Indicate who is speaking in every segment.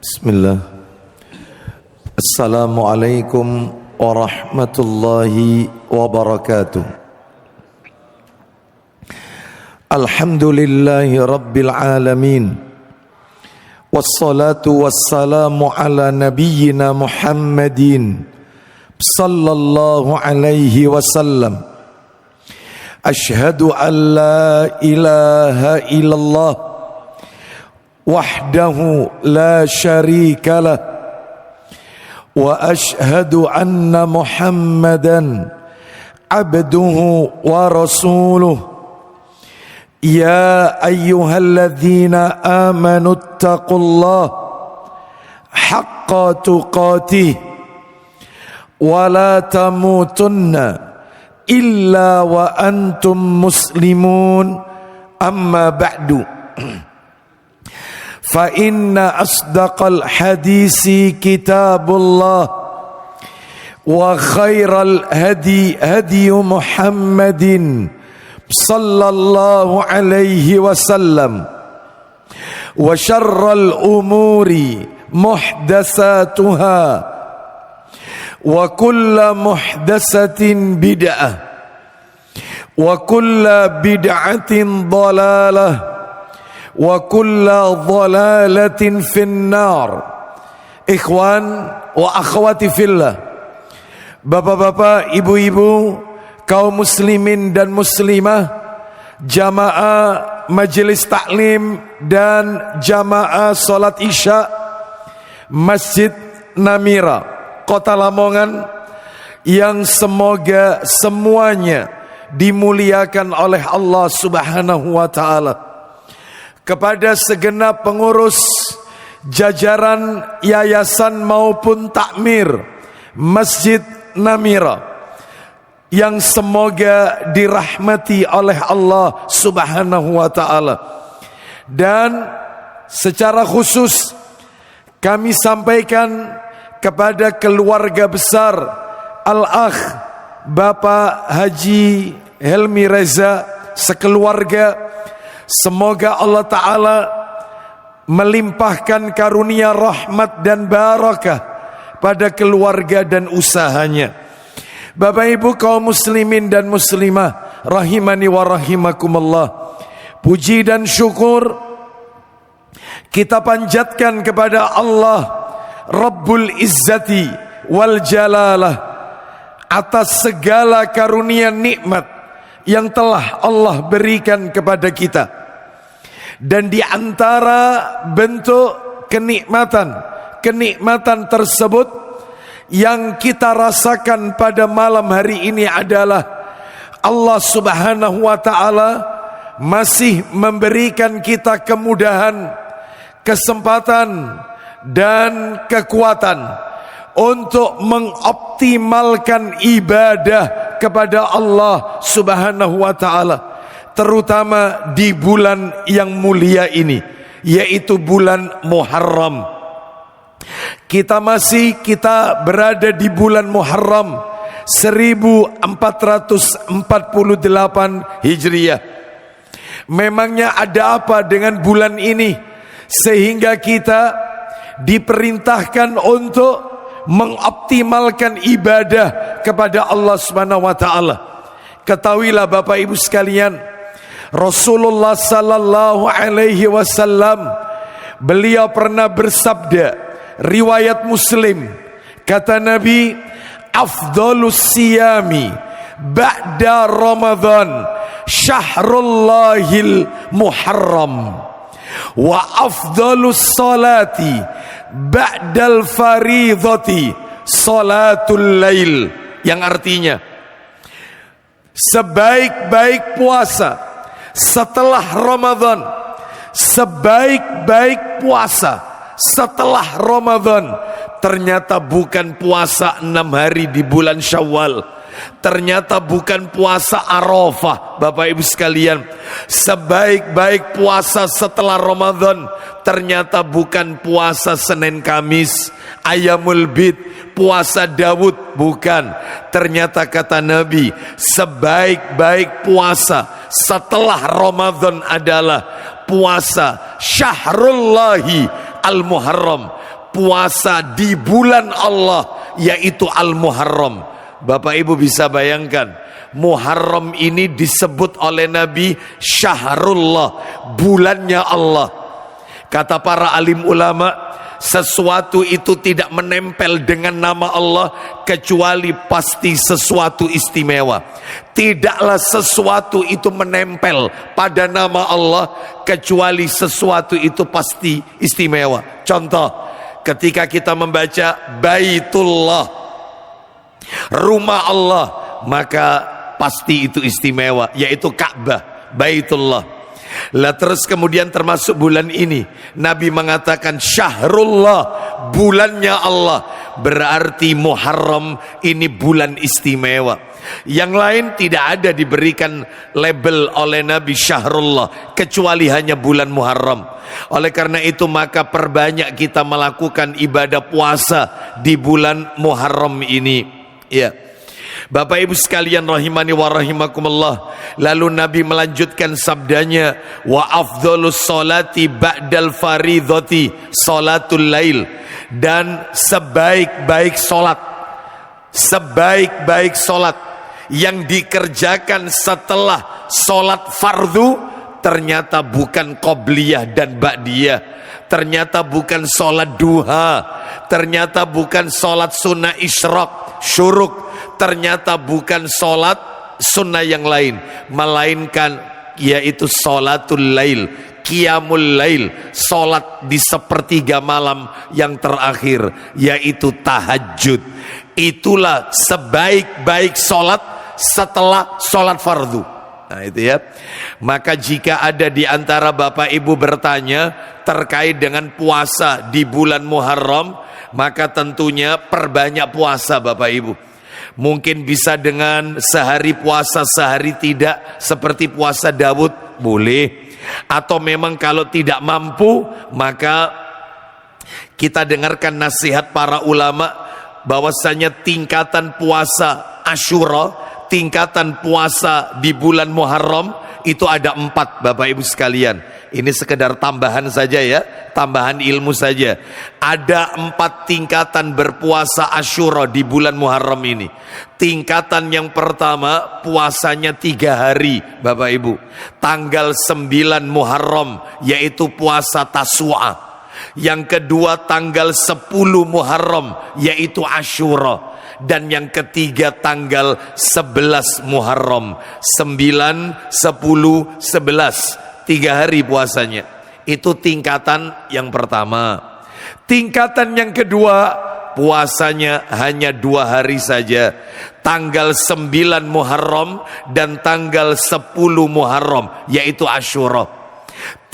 Speaker 1: Bismillah. Assalamualaikum warahmatullahi wabarakatuh. Alhamdulillahi rabbil alamin. Wassalatu wassalamu ala nabiyyina Muhammadin sallallahu alaihi wasallam. Ashhadu an la ilaha illallah wahdahu la syarika lah wa ashhadu anna Muhammadan abduhu wa rasuluh. Ya ayyuhalladzina amanu taqullaha haqqa tuqatih wa la tamutunna illa wa antum muslimun. Amma ba'du. Fa inna asdaqal hadisi kitabullah wa khairal hadi hadi Muhammadin sallallahu alaihi wasallam wa syarral umuri muhdatsatuha wa kullu muhdatsatin bid'ah wa kullu bid'atin dhalalah wa kullu dhalalatin finnar. Ikhwan wa akhwati fillah, bapak-bapak, ibu-ibu, kaum muslimin dan muslimah, jamaah majelis taklim dan jamaah salat isya Masjid Namira Kota Lamongan, yang semoga semuanya dimuliakan oleh Allah Subhanahu wa taala. Kepada segenap pengurus jajaran yayasan maupun takmir Masjid Namira yang semoga dirahmati oleh Allah Subhanahu wa taala. Dan secara khusus kami sampaikan kepada keluarga besar Al-Akh Bapak Haji Helmi Reza sekeluarga, semoga Allah Ta'ala melimpahkan karunia rahmat dan barakah pada keluarga dan usahanya. Bapak Ibu kaum muslimin dan muslimah rahimani wa rahimakumullah, puji dan syukur kita panjatkan kepada Allah Rabbul Izzati wal Jalalah atas segala karunia nikmat yang telah Allah berikan kepada kita. Dan di antara bentuk kenikmatan tersebut yang kita rasakan pada malam hari ini adalah Allah Subhanahu wa taala masih memberikan kita kemudahan, kesempatan dan kekuatan untuk mengoptimalkan ibadah kepada Allah Subhanahu wa taala, terutama di bulan yang mulia ini, yaitu bulan Muharram. Kita berada di bulan Muharram 1448 Hijriah. Memangnya ada apa dengan bulan ini sehingga kita diperintahkan untuk mengoptimalkan ibadah kepada Allah Subhanahu wa taala? Ketahuilah Bapak Ibu sekalian, Rasulullah sallallahu alaihi wasallam beliau pernah bersabda, riwayat Muslim, kata Nabi, afdhalus siyami ba'da Ramadan syahrullahil Muharram wa afdhalus salati ba'dal faridhati salatul lail, yang artinya sebaik-baik puasa setelah Ramadan, sebaik-baik puasa setelah Ramadan ternyata bukan puasa 6 hari di bulan Syawal, ternyata bukan puasa Arafah. Bapak Ibu sekalian, sebaik-baik puasa setelah Ramadan ternyata bukan puasa Senin Kamis, Ayamul Bid, puasa Daud, bukan. Ternyata kata Nabi, sebaik-baik puasa setelah Ramadan adalah puasa Syahrullahi Al-Muharram, puasa di bulan Allah, yaitu Al-Muharram. Bapak Ibu bisa bayangkan, Muharram ini disebut oleh Nabi Syahrullah, bulannya Allah. Kata para alim ulama, sesuatu itu tidak menempel dengan nama Allah kecuali pasti sesuatu istimewa. Tidaklah sesuatu itu menempel pada nama Allah kecuali sesuatu itu pasti istimewa. Contoh, ketika kita membaca Baitullah, rumah Allah, maka pasti itu istimewa, yaitu Ka'bah, Baitullah. Lah terus kemudian termasuk bulan ini Nabi mengatakan Syahrullah, bulannya Allah, berarti Muharram ini bulan istimewa. Yang lain tidak ada diberikan label oleh Nabi Syahrullah kecuali hanya bulan Muharram. Oleh karena itu maka perbanyak kita melakukan ibadah puasa di bulan Muharram ini. Ya, Bapak Ibu sekalian rahimani wa rahimakumullah. Lalu Nabi melanjutkan sabdanya, wa afdhalus sholati ba'dal faridhati sholatul lail. Dan sebaik-baik solat yang dikerjakan setelah solat fardu, ternyata bukan qobliyah dan ba'diyah, ternyata bukan solat duha, ternyata bukan solat sunnah isyraq, syuruk, ternyata bukan solat sunnah yang lain, melainkan yaitu solatul lail, qiyamul lail, solat di sepertiga malam yang terakhir, yaitu tahajud. Itulah sebaik-baik solat setelah solat fardu. Nah itu ya. Maka jika ada di antara Bapak Ibu bertanya terkait dengan puasa di bulan Muharram, maka tentunya perbanyak puasa Bapak Ibu. Mungkin bisa dengan sehari puasa sehari tidak, seperti puasa Daud, boleh. Atau memang kalau tidak mampu, maka kita dengarkan nasihat para ulama bahwasanya tingkatan puasa Asyura, tingkatan puasa di bulan Muharram itu ada 4 Bapak Ibu sekalian. Ini sekedar tambahan saja ya, tambahan ilmu saja. Ada 4 tingkatan berpuasa Asyura di bulan Muharram ini. Tingkatan yang pertama puasanya 3 hari Bapak Ibu. Tanggal 9 Muharram yaitu puasa Tasu'a. Yang kedua tanggal 10 Muharram yaitu Asyura. Dan yang ketiga tanggal 11 Muharram, 9, 10, 11, 3 hari puasanya. Itu tingkatan yang pertama. Tingkatan yang kedua puasanya hanya 2 hari saja, tanggal 9 Muharram dan tanggal 10 Muharram yaitu Asyura.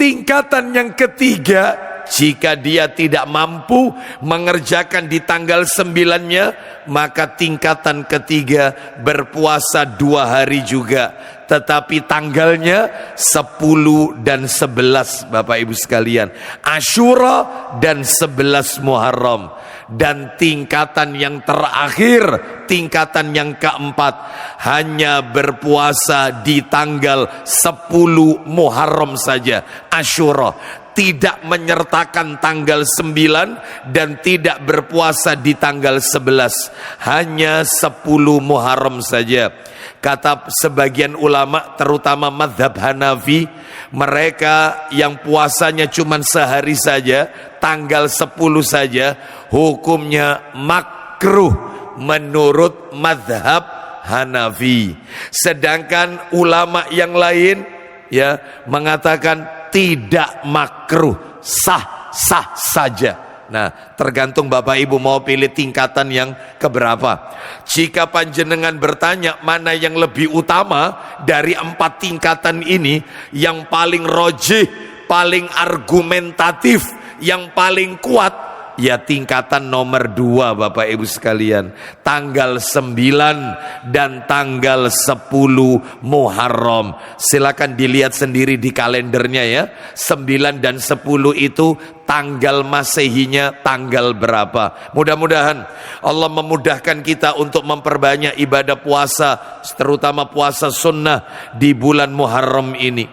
Speaker 1: Tingkatan yang ketiga, jika dia tidak mampu mengerjakan di tanggal 9-nya, maka tingkatan ketiga berpuasa 2 hari juga, tetapi tanggalnya 10 dan 11 Bapak Ibu sekalian, Asyura dan 11 Muharram. Dan tingkatan yang terakhir, tingkatan yang keempat, hanya berpuasa di tanggal 10 Muharram saja, Asyura, tidak menyertakan tanggal 9 dan tidak berpuasa di tanggal 11, hanya 10 Muharram saja. Kata sebagian ulama, terutama mazhab Hanafi, mereka yang puasanya cuma sehari saja, tanggal 10 saja, hukumnya makruh menurut mazhab Hanafi. Sedangkan ulama yang lain ya mengatakan tidak makruh, sah-sah saja. Nah, tergantung Bapak Ibu mau pilih tingkatan yang keberapa. Jika panjenengan bertanya mana yang lebih utama dari 4 tingkatan ini, yang paling rojih, paling argumentatif, yang paling kuat, ya tingkatan nomor 2 Bapak Ibu sekalian, tanggal 9 dan tanggal 10 Muharram. Silakan dilihat sendiri di kalendernya ya, 9 dan 10 itu tanggal Masehinya tanggal berapa. Mudah-mudahan Allah memudahkan kita untuk memperbanyak ibadah puasa, terutama puasa sunnah di bulan Muharram ini.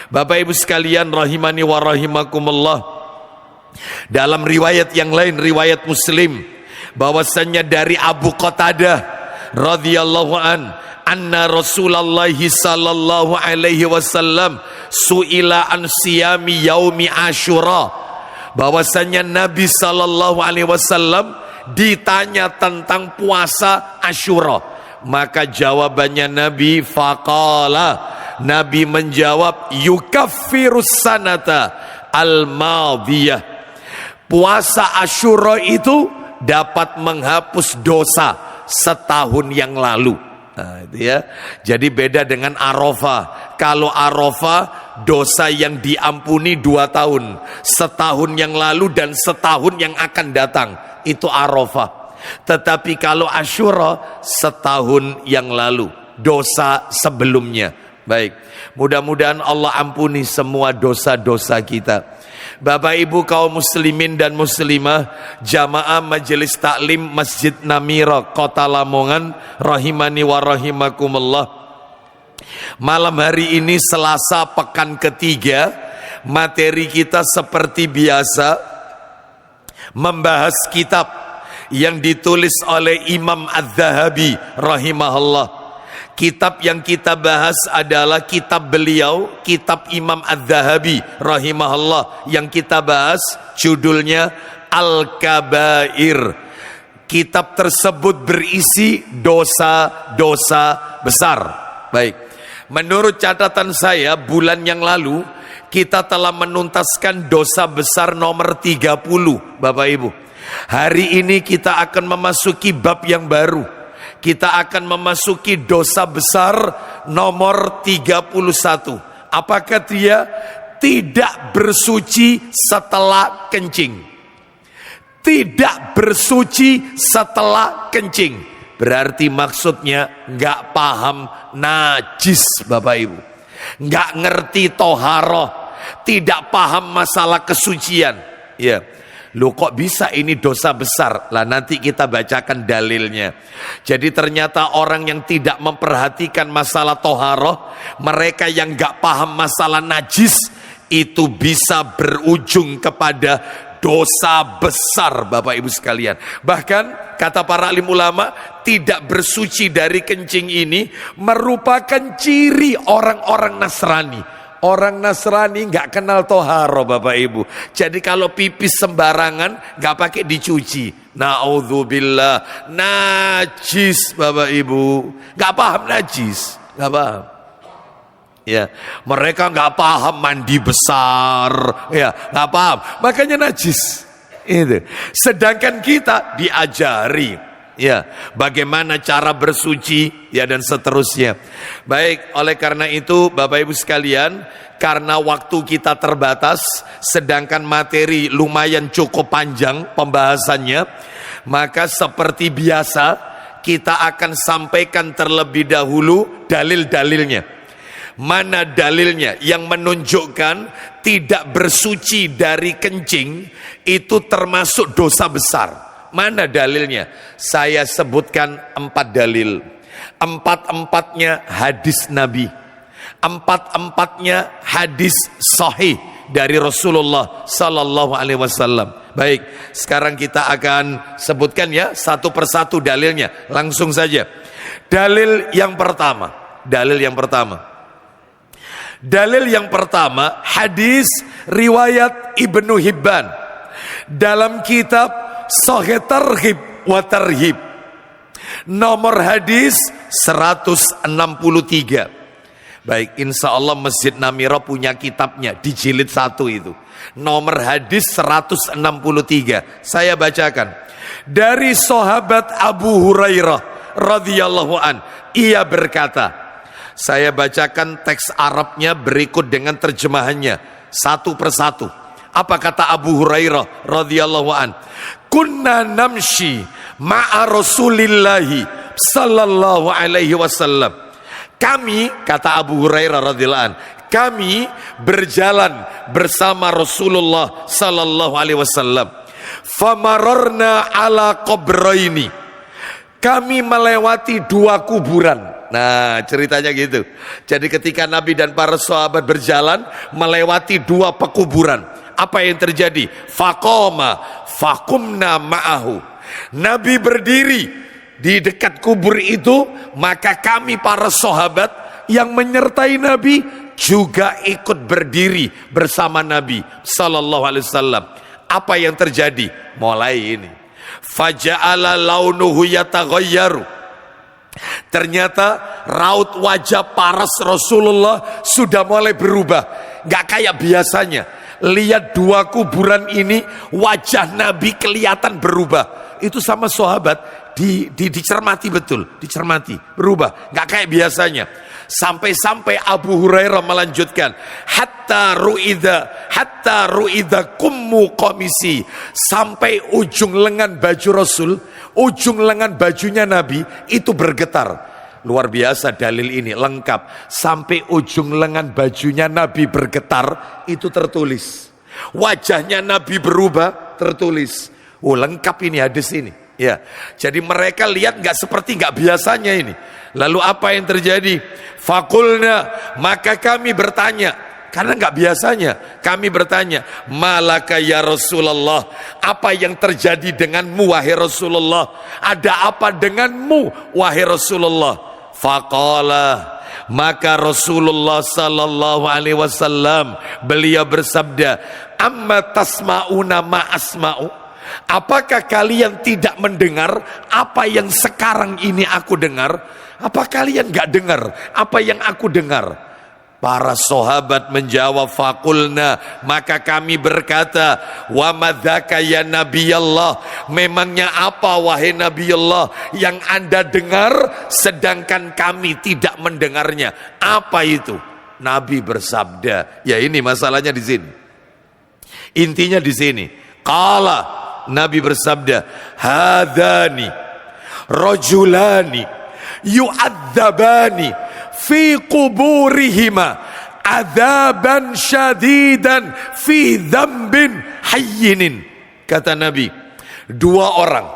Speaker 1: Bapak Ibu sekalian rahimani wa rahimakumullah, Dalam riwayat yang lain, riwayat Muslim, bahwasannya dari Abu Qatadah radhiyallahu anna Rasulullah sallallahu alaihi wasallam suila an siyami yaumi Asyura, bahwasannya Nabi sallallahu alaihi wasallam ditanya tentang puasa Asyura, maka jawabannya Nabi faqala, Nabi menjawab yukaffirus sanata al-madiyah, puasa Asyura itu dapat menghapus dosa setahun yang lalu. Nah, itu ya. Jadi beda dengan Arafah. Kalau Arafah dosa yang diampuni 2 tahun, setahun yang lalu dan setahun yang akan datang, itu Arafah. Tetapi kalau Asyura setahun yang lalu, dosa sebelumnya. Baik, mudah-mudahan Allah ampuni semua dosa-dosa kita. Bapak Ibu kaum muslimin dan muslimah, jamaah majelis taklim Masjid Namira Kota Lamongan, rahimani wa rahimakumullah. Malam hari ini Selasa pekan ketiga, materi kita seperti biasa membahas kitab yang ditulis oleh Imam Az-Zahabi rahimahullah. Kitab yang kita bahas adalah kitab beliau, kitab Imam Az-Zahabi rahimahullah. Yang kita bahas judulnya Al-Kabair. Kitab tersebut berisi dosa-dosa besar. Baik, menurut catatan saya bulan yang lalu kita telah menuntaskan dosa besar nomor 30, Bapak Ibu. Hari ini kita akan memasuki bab yang baru. Kita akan memasuki dosa besar nomor 31. Apakah dia? Tidak bersuci setelah kencing. Tidak bersuci setelah kencing. Berarti maksudnya nggak paham najis, Bapak Ibu. Nggak ngerti toharoh. Tidak paham masalah kesucian. Ya. Loh kok bisa ini dosa besar? Lah nanti kita bacakan dalilnya. Jadi ternyata orang yang tidak memperhatikan masalah toharoh, mereka yang gak paham masalah najis, itu bisa berujung kepada dosa besar, Bapak Ibu sekalian. Bahkan kata para alim ulama, tidak bersuci dari kencing ini merupakan ciri orang-orang Nasrani. Orang Nasrani nggak kenal toharo, Bapak Ibu. Jadi kalau pipis sembarangan nggak pakai dicuci. Naudzubillah, najis, Bapak Ibu. Nggak paham najis, nggak paham. Ya, mereka nggak paham mandi besar, ya nggak paham. Makanya najis. Itu. Sedangkan kita diajari, ya bagaimana cara bersuci, ya dan seterusnya. Baik, oleh karena itu Bapak Ibu sekalian, karena waktu kita terbatas, sedangkan materi lumayan cukup panjang pembahasannya, maka seperti biasa kita akan sampaikan terlebih dahulu dalil-dalilnya. Mana dalilnya yang menunjukkan tidak bersuci dari kencing itu termasuk dosa besar? Mana dalilnya? Saya sebutkan 4 dalil. 4-empatnya hadis Nabi. 4-empatnya hadis sahih dari Rasulullah sallallahu alaihi wasallam. Baik, sekarang kita akan sebutkan ya satu persatu dalilnya. Langsung saja. Dalil yang pertama. Dalil yang pertama hadis riwayat Ibnu Hibban dalam kitab Sahih Targhib wa Tarhib, nomor hadis 163. Baik, insya Allah Masjid Namira punya kitabnya di jilid 1 itu. Nomor hadis 163. Saya bacakan. Dari sahabat Abu Hurairah radhiyallahu an, ia berkata, saya bacakan teks Arabnya berikut dengan terjemahannya satu persatu. Apa kata Abu Hurairah radhiyallahu an? Kunna namshi ma'a Rasulillahi sallallahu alaihi wasallam. Kami, kata Abu Hurairah radhiyallahu an, kami berjalan bersama Rasulullah sallallahu alaihi wasallam. Famararna ala qabraini. Kami melewati 2 kuburan. Nah, ceritanya gitu. Jadi ketika Nabi dan para sahabat berjalan melewati 2 pekuburan. Apa yang terjadi? Faqama faqumna ma'ahu. Nabi berdiri di dekat kubur itu, maka kami para sahabat yang menyertai Nabi juga ikut berdiri bersama Nabi sallallahu alaihi wasallam. Apa yang terjadi? Mulai ini, faja'ala launuhu yataghayyaru. Ternyata raut wajah paras Rasulullah sudah mulai berubah, gak kayak biasanya. Lihat dua kuburan ini, wajah Nabi kelihatan berubah. Itu sama sahabat dicermati betul, dicermati, berubah, gak kayak biasanya. Sampai-sampai Abu Hurairah melanjutkan, hatta ru'idha kummu komisi, sampai ujung lengan baju Rasul, ujung lengan bajunya Nabi itu bergetar. Luar biasa dalil ini, lengkap. Sampai ujung lengan bajunya Nabi bergetar, itu tertulis. Wajahnya Nabi berubah, tertulis. Oh, lengkap ini hadis ini. Ya, jadi mereka lihat nggak biasanya ini. Lalu apa yang terjadi? Fakulna, maka kami bertanya, karena nggak biasanya. Kami bertanya, malaka ya Rasulullah, apa yang terjadi denganmu wahai Rasulullah? Ada apa denganmu wahai Rasulullah? Faqala, maka Rasulullah sallallahu alaihi wasallam beliau bersabda, amma tasma'una ma asma'u, apakah kalian tidak mendengar apa yang sekarang ini aku dengar? Apa kalian gak dengar apa yang aku dengar? Para sahabat menjawab, faqulna, maka kami berkata, wa madzaka ya Nabi Allah, memangnya apa wahai Nabi Allah yang Anda dengar sedangkan kami tidak mendengarnya? Apa itu? Nabi bersabda, ya ini masalahnya di sini. Intinya di sini. Qala, Nabi bersabda, hadani rajulani yu'adzabani fi quburihima adzaban syadidan fi dzambin hayyinin. Kata Nabi, dua orang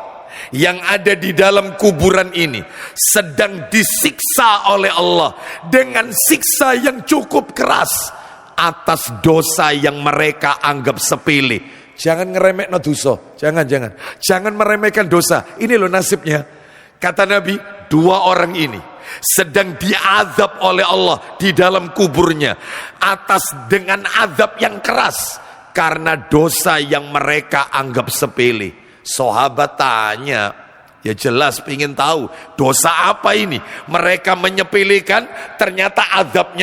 Speaker 1: yang ada di dalam kuburan ini sedang disiksa oleh Allah dengan siksa yang cukup keras atas dosa yang mereka anggap sepele. Jangan ngeremehkan dosa, jangan meremehkan dosa. Ini loh nasibnya. Kata Nabi, dua orang ini sedang diazab oleh Allah di dalam kuburnya dengan azab yang keras karena dosa yang mereka anggap sepele. Sahabat tanya, ya jelas ingin tahu dosa apa ini. Mereka menyepelekan, ternyata azab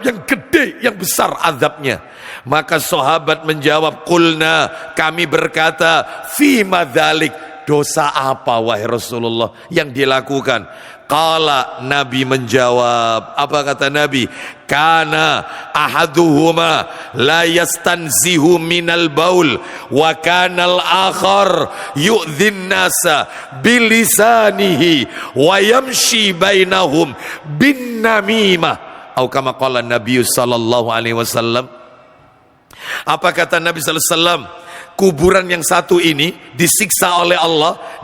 Speaker 1: yang gede, yang besar azabnya. Maka sahabat menjawab, qulna, kami berkata, fima dzalik, dosa apa wahai Rasulullah yang dilakukan? Qala, Nabi menjawab, apa kata Nabi? Kana ahaduhuma la yastanzihu minal baul wa kana al-akhar yu'dhin nasa bilisanihi wa yamshi bainahum bin namimah. Atau kama qala Nabi sallallahu alaihi wasallam. Apa kata Nabi sallallahu alaihi wasallam? Kuburan yang satu ini disiksa oleh Allah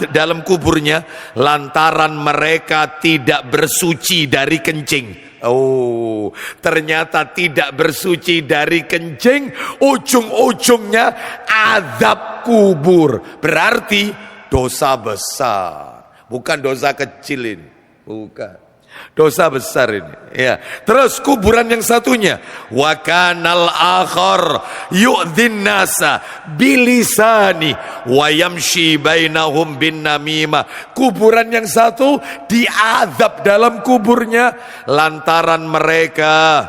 Speaker 1: dalam kuburnya lantaran mereka tidak bersuci dari kencing. Oh, ternyata tidak bersuci dari kencing, ujung-ujungnya azab kubur. Berarti dosa besar, bukan dosa kecil ini, bukan. Dosa besar ini, ya. Terus kuburan yang satunya, wa kanal akhar yu'dhin nasa bilisani wa yamshi bainahum bin namimah. Kuburan yang satu diazab dalam kuburnya lantaran mereka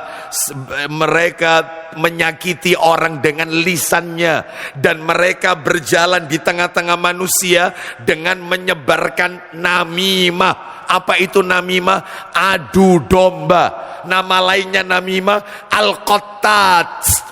Speaker 1: menyakiti orang dengan lisannya, dan mereka berjalan di tengah-tengah manusia dengan menyebarkan namimah. Apa itu namimah? Adu domba. Nama lainnya namimah al-qattats.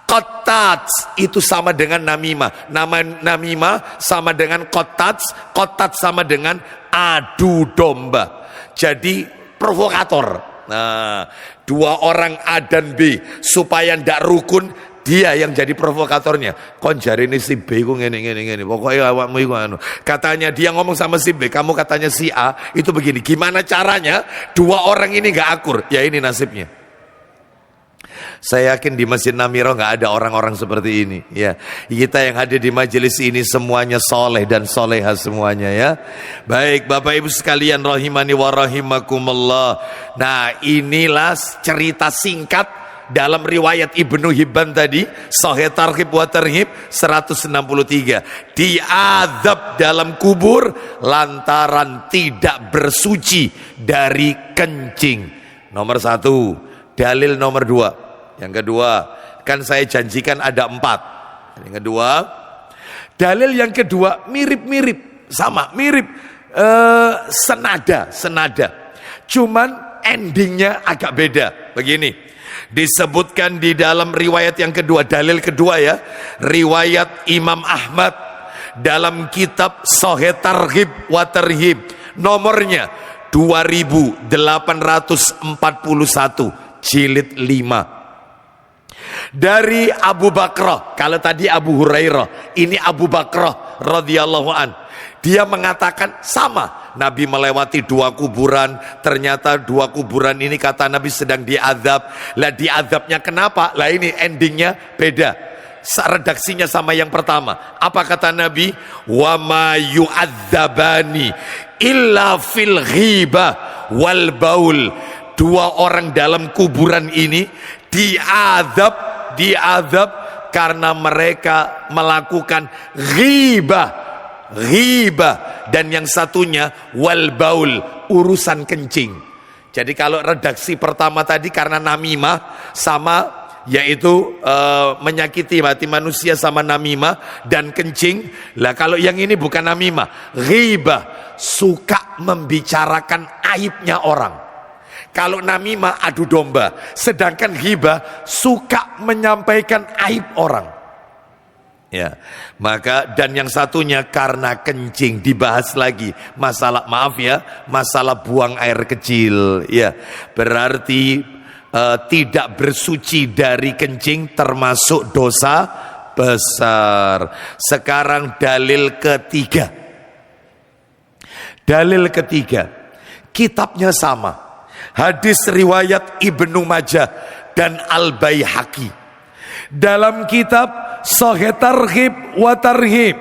Speaker 1: Qattats itu sama dengan namimah. Nama namimah sama dengan qattats. Qattats sama dengan adu domba. Jadi provokator. Nah, dua orang A dan B supaya ndak rukun, dia yang jadi provokatornya. Kon jari ini si B ku ngene. Pokoknya awakmu iku anu. Katanya dia ngomong sama si B, kamu katanya si A, itu begini. Gimana caranya dua orang ini enggak akur? Ya ini nasibnya. Saya yakin di Masjid Namiro nggak ada orang-orang seperti ini. Ya, kita yang hadir di majelis ini semuanya soleh dan soleha semuanya ya. Baik Bapak Ibu sekalian rahimani wa rahimakumullah. Nah inilah cerita singkat dalam riwayat Ibnu Hibban tadi, Sahih Targhib wa Tarhib 163. Diazab dalam kubur lantaran tidak bersuci dari kencing. Nomor satu. Dalil nomor dua. Yang kedua, kan saya janjikan ada 4. Yang kedua, dalil yang kedua mirip-mirip, sama, mirip, senada. Cuman endingnya agak beda. Begini, disebutkan di dalam riwayat yang kedua, dalil kedua ya, riwayat Imam Ahmad dalam kitab Sahih Targhib wa Tarhib, nomornya 2841, jilid 5. Dari Abu Bakrah, kalau tadi Abu Hurairah, ini Abu Bakrah radhiyallahu an. Dia mengatakan sama, Nabi melewati 2 kuburan, ternyata 2 kuburan ini kata Nabi sedang diazab. Lah diazabnya kenapa? Lah ini endingnya beda. Redaksinya sama yang pertama. Apa kata Nabi? Wa ma yu'adzabani illa fil ghibah wal baul. 2 orang dalam kuburan ini diazab karena mereka melakukan ghibah, dan yang satunya wal baul, urusan kencing. Jadi kalau redaksi pertama tadi karena namimah sama, yaitu menyakiti hati manusia sama namimah dan kencing. Lah kalau yang ini bukan namimah, ghibah, suka membicarakan aibnya orang. Kalau namimah adu domba, sedangkan ghibah suka menyampaikan aib orang. Ya, maka dan yang satunya karena kencing, dibahas lagi masalah, maaf ya, masalah buang air kecil. Ya, berarti tidak bersuci dari kencing termasuk dosa besar. Sekarang dalil ketiga. Dalil ketiga, kitabnya sama. Hadis riwayat Ibnu Majah dan Al-Baihaqi. Dalam kitab Sahih Targhib wa Tarhib,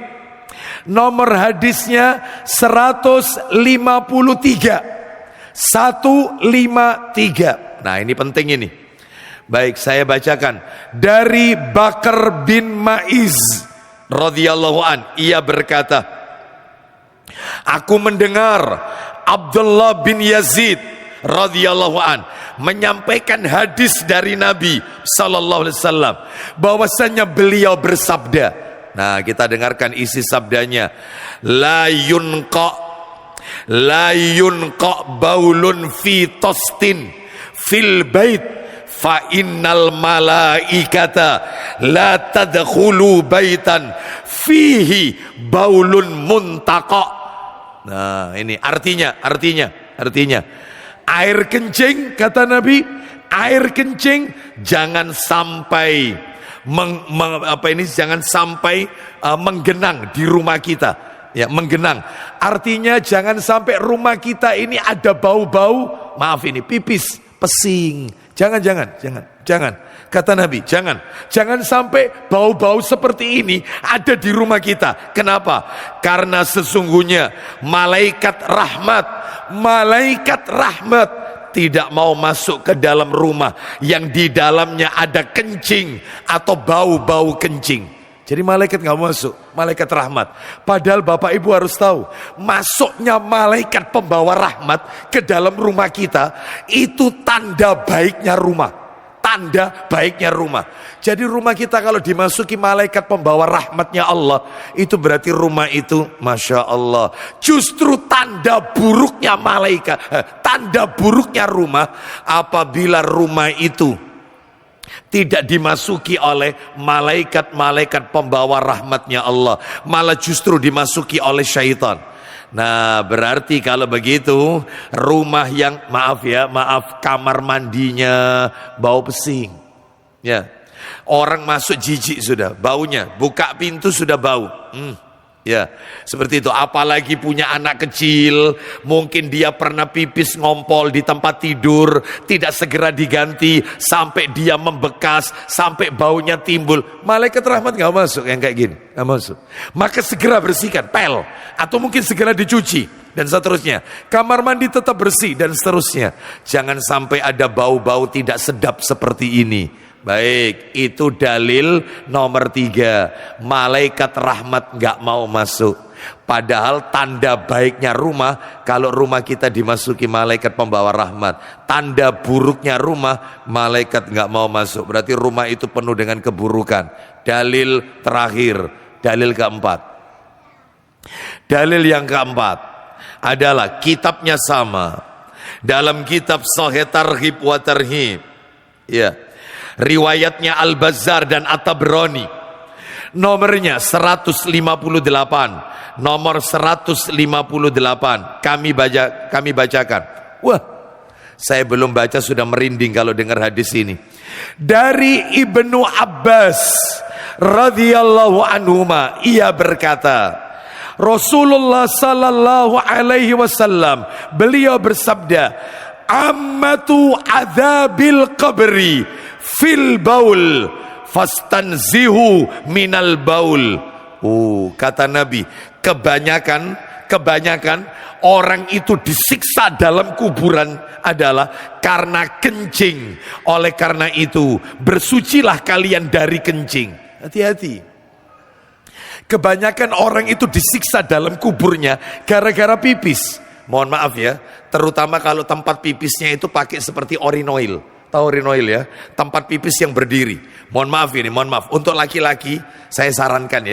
Speaker 1: nomor hadisnya 153. Nah ini penting ini. Baik, saya bacakan dari Bakar bin Ma'iz radhiyallahu an. Ia berkata, aku mendengar Abdullah bin Yazid radhiyallahu an menyampaikan hadis dari Nabi sallallahu alaihi wasallam, bahwasanya beliau bersabda. Nah, kita dengarkan isi sabdanya. La yunqa baulun fi tostin fil bait fa innal malaikata la tadkhulu baitan fihi baulun muntaqa. Nah, ini artinya air kencing, kata Nabi, air kencing jangan sampai menggenang di rumah kita. Ya, menggenang. Artinya jangan sampai rumah kita ini ada bau-bau, maaf ini, pipis, pesing. Jangan. Kata Nabi, jangan sampai bau-bau seperti ini ada di rumah kita. Kenapa? Karena sesungguhnya malaikat rahmat tidak mau masuk ke dalam rumah yang di dalamnya ada kencing atau bau-bau kencing. Jadi malaikat nggak masuk, malaikat rahmat. Padahal Bapak Ibu harus tahu, masuknya malaikat pembawa rahmat ke dalam rumah kita itu tanda baiknya rumah. Jadi rumah kita kalau dimasuki malaikat pembawa rahmatnya Allah, itu berarti rumah itu Masya Allah. Justru tanda buruknya malaikat, tanda buruknya rumah apabila rumah itu tidak dimasuki oleh malaikat-malaikat pembawa rahmatnya Allah, malah justru dimasuki oleh syaitan. Nah, berarti kalau begitu rumah yang maaf kamar mandinya bau pesing. Ya. Orang masuk jijik sudah baunya, buka pintu sudah bau. Ya, seperti itu. Apalagi punya anak kecil, mungkin dia pernah pipis ngompol di tempat tidur, tidak segera diganti, sampai dia membekas, sampai baunya timbul. Malaikat rahmat nggak masuk yang kayak gini, nggak masuk. Maka segera bersihkan, pel, atau mungkin segera dicuci dan seterusnya. Kamar mandi tetap bersih dan seterusnya. Jangan sampai ada bau-bau tidak sedap seperti ini. Baik, itu dalil nomor 3. Malaikat rahmat nggak mau masuk. Padahal tanda baiknya rumah, kalau rumah kita dimasuki malaikat pembawa rahmat. Tanda buruknya rumah, malaikat nggak mau masuk. Berarti rumah itu penuh dengan keburukan. Dalil terakhir, dalil keempat. Dalil yang keempat adalah kitabnya sama. Dalam kitab Sahih Targhib wa Tarhib, ya, riwayatnya Al-Bazzar dan At-Tabrani, nomornya 158, nomor 158. Kami bacakan. Wah, saya belum baca sudah merinding kalau dengar hadis ini. Dari Ibnu Abbas radhiyallahu anhuma, ia berkata, Rasulullah sallallahu alaihi wasallam, beliau bersabda, ammatu adzabil qabri fil baul fastanzihu minal baul. Kata Nabi, kebanyakan orang itu disiksa dalam kuburan adalah karena kencing. Oleh karena itu, bersucilah kalian dari kencing. Hati-hati. Kebanyakan orang itu disiksa dalam kuburnya gara-gara pipis. Mohon maaf ya, terutama kalau tempat pipisnya itu pakai seperti urinoil. Tahu urinoil ya, tempat pipis yang berdiri. Mohon maaf. Untuk laki-laki, saya sarankan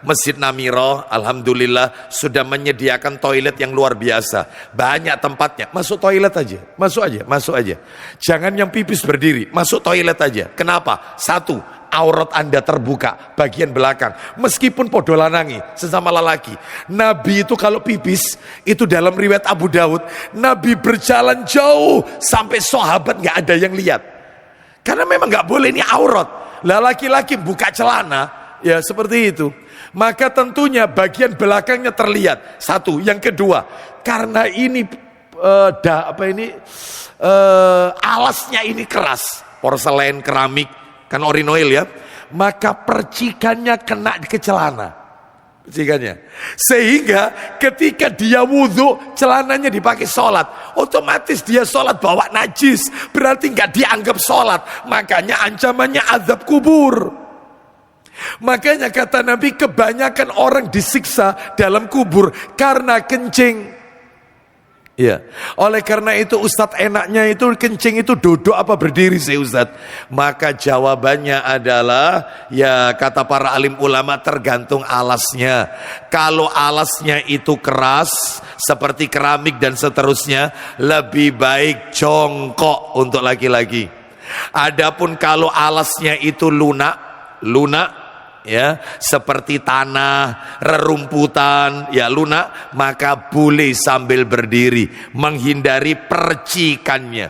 Speaker 1: Masjid Namiro, alhamdulillah sudah menyediakan toilet yang luar biasa. Banyak tempatnya, masuk toilet aja. Masuk aja. Jangan yang pipis berdiri, masuk toilet aja. Kenapa? Satu, aurat Anda terbuka bagian belakang, meskipun podo lanangi sesama lelaki. Nabi itu kalau pipis, itu dalam riwayat Abu Daud, Nabi berjalan jauh sampai sahabat nggak ada yang lihat, karena memang nggak boleh, ini aurat. Lah laki-laki buka celana, ya seperti itu, maka tentunya bagian belakangnya terlihat. Satu, yang kedua, karena ini alasnya ini keras, porselen, keramik, kan urinoil ya, maka percikannya kena ke celana, percikannya, sehingga ketika dia wudhu, celananya dipakai sholat, otomatis dia sholat bawa najis, berarti nggak dianggap sholat. Makanya ancamannya azab kubur. Makanya kata Nabi, kebanyakan orang disiksa dalam kubur karena kencing. Ya, oleh karena itu Ustadz, enaknya itu kencing itu duduk apa berdiri sih Ustadz? Maka jawabannya adalah, ya kata para alim ulama, tergantung alasnya. Kalau alasnya itu keras seperti keramik dan seterusnya, lebih baik jongkok untuk laki-laki. Adapun kalau alasnya itu lunak ya, seperti tanah, rerumputan, ya lunak, maka boleh sambil berdiri, menghindari percikannya.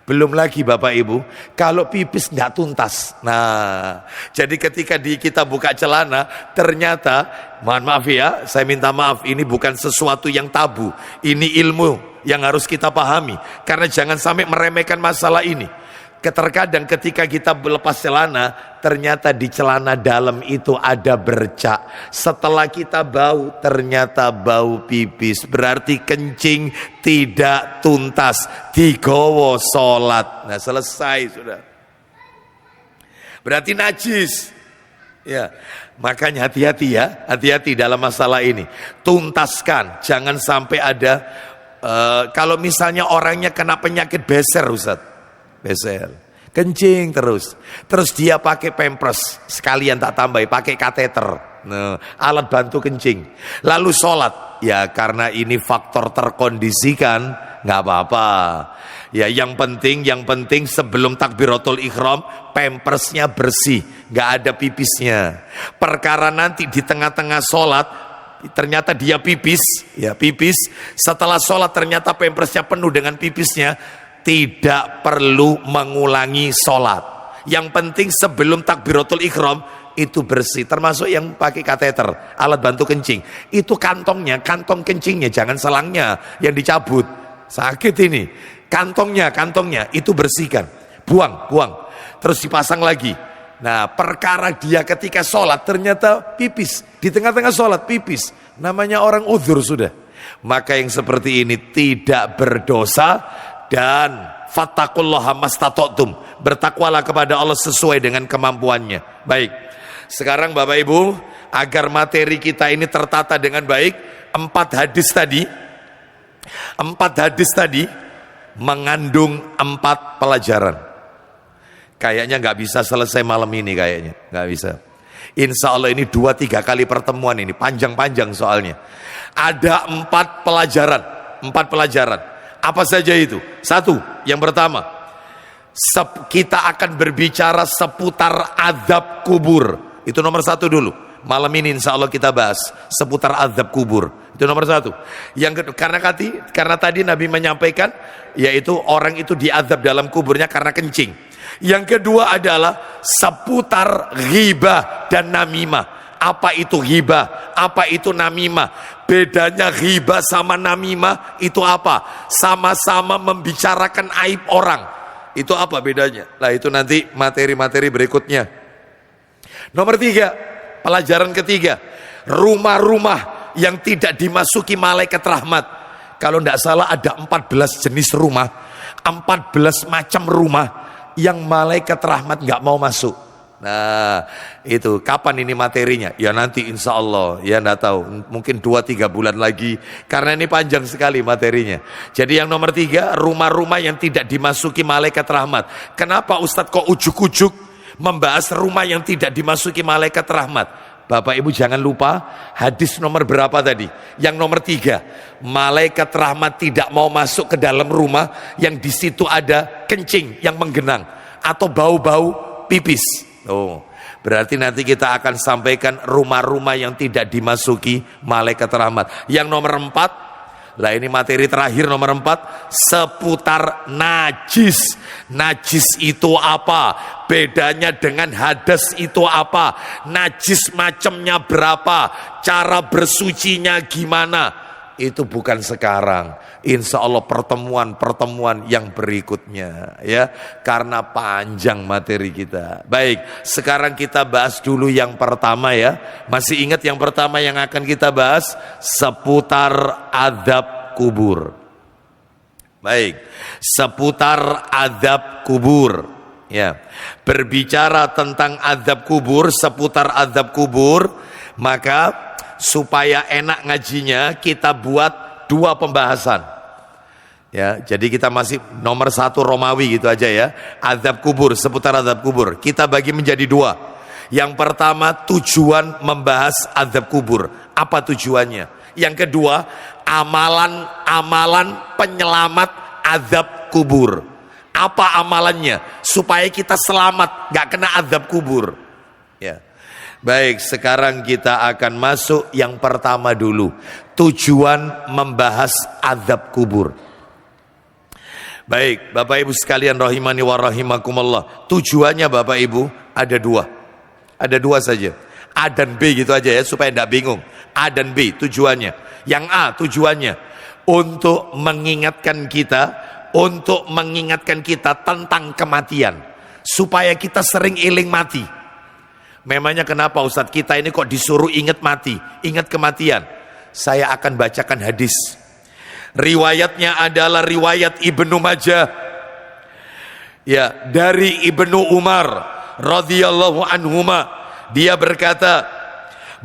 Speaker 1: Belum lagi Bapak Ibu, kalau pipis nggak tuntas. Nah, jadi ketika kita buka celana, ternyata, mohon maaf ya, saya minta maaf, ini bukan sesuatu yang tabu, ini ilmu yang harus kita pahami, karena jangan sampai meremehkan masalah ini. Terkadang ketika kita melepas celana, ternyata di celana dalam itu ada bercak. Setelah kita bau, ternyata bau pipis. Berarti kencing tidak tuntas, digowo sholat. Nah, selesai sudah. Berarti najis. Ya, makanya hati-hati ya, hati-hati dalam masalah ini. Tuntaskan, jangan sampai ada. Kalau misalnya orangnya kena penyakit beser, Ustaz. Beser, kencing terus dia pakai pampers, sekalian tak tambahi pakai kateter, nah, alat bantu kencing, lalu sholat, ya karena ini faktor terkondisikan, nggak apa-apa. Ya yang penting sebelum takbiratul ihram pampersnya bersih, nggak ada pipisnya. Perkara nanti di tengah-tengah sholat ternyata dia pipis, setelah sholat ternyata pampersnya penuh dengan pipisnya, tidak perlu mengulangi sholat. Yang penting sebelum takbiratul ihram itu bersih, termasuk yang pakai kateter, alat bantu kencing. Itu kantongnya, kantong kencingnya, jangan selangnya yang dicabut. Sakit ini. Kantongnya itu bersihkan. Buang. Terus dipasang lagi. Nah, perkara dia ketika sholat ternyata pipis. Di tengah-tengah sholat pipis. Namanya orang uzur sudah. Maka yang seperti ini tidak berdosa. Dan fattaqullaha mastata'tum, bertakwalah kepada Allah sesuai dengan kemampuannya. Baik, sekarang Bapak Ibu, agar materi kita ini tertata dengan baik, 4 hadis tadi mengandung 4 pelajaran. Kayaknya nggak bisa selesai malam ini, kayaknya nggak bisa. Insya Allah ini 2-3 kali pertemuan ini, panjang-panjang soalnya. Ada 4 pelajaran. Apa saja itu? 1, yang pertama, kita akan berbicara seputar azab kubur. Itu nomor 1 dulu. Malam ini insya Allah kita bahas seputar azab kubur. Itu nomor 1. Yang karena tadi Nabi menyampaikan, yaitu orang itu diazab dalam kuburnya karena kencing. Yang kedua adalah seputar ghibah dan namimah. Apa itu ghibah? Apa itu namimah? Bedanya ghibah sama namimah itu apa? Sama-sama membicarakan aib orang. Itu apa bedanya? Nah, itu nanti materi-materi berikutnya. Nomor 3, pelajaran ketiga, rumah-rumah yang tidak dimasuki malaikat rahmat. Kalau tidak salah ada 14 jenis rumah, 14 macam rumah yang malaikat rahmat nggak mau masuk. Nah, itu kapan ini materinya? Ya nanti insya Allah, ya enggak tahu, mungkin 2-3 bulan lagi, karena ini panjang sekali materinya. Jadi yang nomor 3, rumah-rumah yang tidak dimasuki malaikat rahmat. Kenapa Ustadz kok ujuk-ujuk membahas rumah yang tidak dimasuki malaikat rahmat? Bapak Ibu jangan lupa, hadis nomor berapa tadi? Yang nomor 3, malaikat rahmat tidak mau masuk ke dalam rumah yang di situ ada kencing yang menggenang atau bau-bau pipis. Oh, berarti nanti kita akan sampaikan rumah-rumah yang tidak dimasuki malaikat rahmat. Yang nomor 4, lah ini materi terakhir nomor 4, seputar najis. Najis itu apa? Bedanya dengan hadas itu apa? Najis macamnya berapa? Cara bersucinya gimana? Itu bukan sekarang. Insya Allah pertemuan yang berikutnya, ya, karena panjang materi kita. Baik, sekarang kita bahas dulu yang pertama, ya. Masih ingat yang pertama yang akan kita bahas? Seputar azab kubur. Baik, seputar azab kubur, ya. Berbicara tentang azab kubur, seputar azab kubur, maka supaya enak ngajinya, kita buat 2 pembahasan. Ya, jadi kita masih nomor 1 Romawi gitu aja, ya. Azab kubur, seputar azab kubur. Kita bagi menjadi 2. Yang pertama, tujuan membahas azab kubur. Apa tujuannya? Yang kedua, amalan penyelamat azab kubur. Apa amalannya? Supaya kita selamat, gak kena azab kubur. Ya. Baik, sekarang kita akan masuk yang pertama dulu. Tujuan membahas azab kubur. Baik, Bapak Ibu sekalian rahimani wa rahimakumullah. Tujuannya Bapak Ibu ada 2. Ada 2 saja. A dan B gitu aja, ya, supaya tidak bingung. A dan B tujuannya. Yang A tujuannya untuk mengingatkan kita tentang kematian. Supaya kita sering eling mati. Memangnya kenapa Ustadz kita ini kok disuruh ingat mati, ingat kematian? Saya akan bacakan hadis. Riwayatnya adalah riwayat Ibnu Majah. Ya, dari Ibnu Umar radhiyallahu anhuma, dia berkata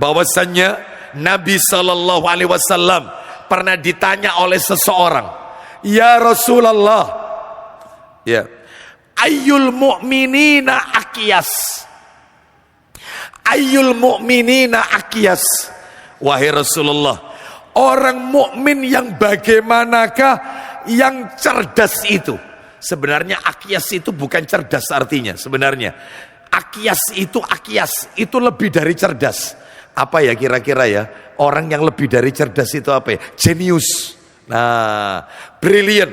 Speaker 1: bahwasannya Nabi sallallahu alaihi wasallam pernah ditanya oleh seseorang, "Ya Rasulullah, ya, ayyul mu'minina aqyas?" Ayyul mu'minina aqyas. Wahai Rasulullah, orang mukmin yang bagaimanakah yang cerdas itu? Sebenarnya aqyas itu bukan cerdas artinya. Sebenarnya aqyas itu lebih dari cerdas. Apa ya kira-kira, ya? Orang yang lebih dari cerdas itu apa ya? Jenius. Nah, brilliant.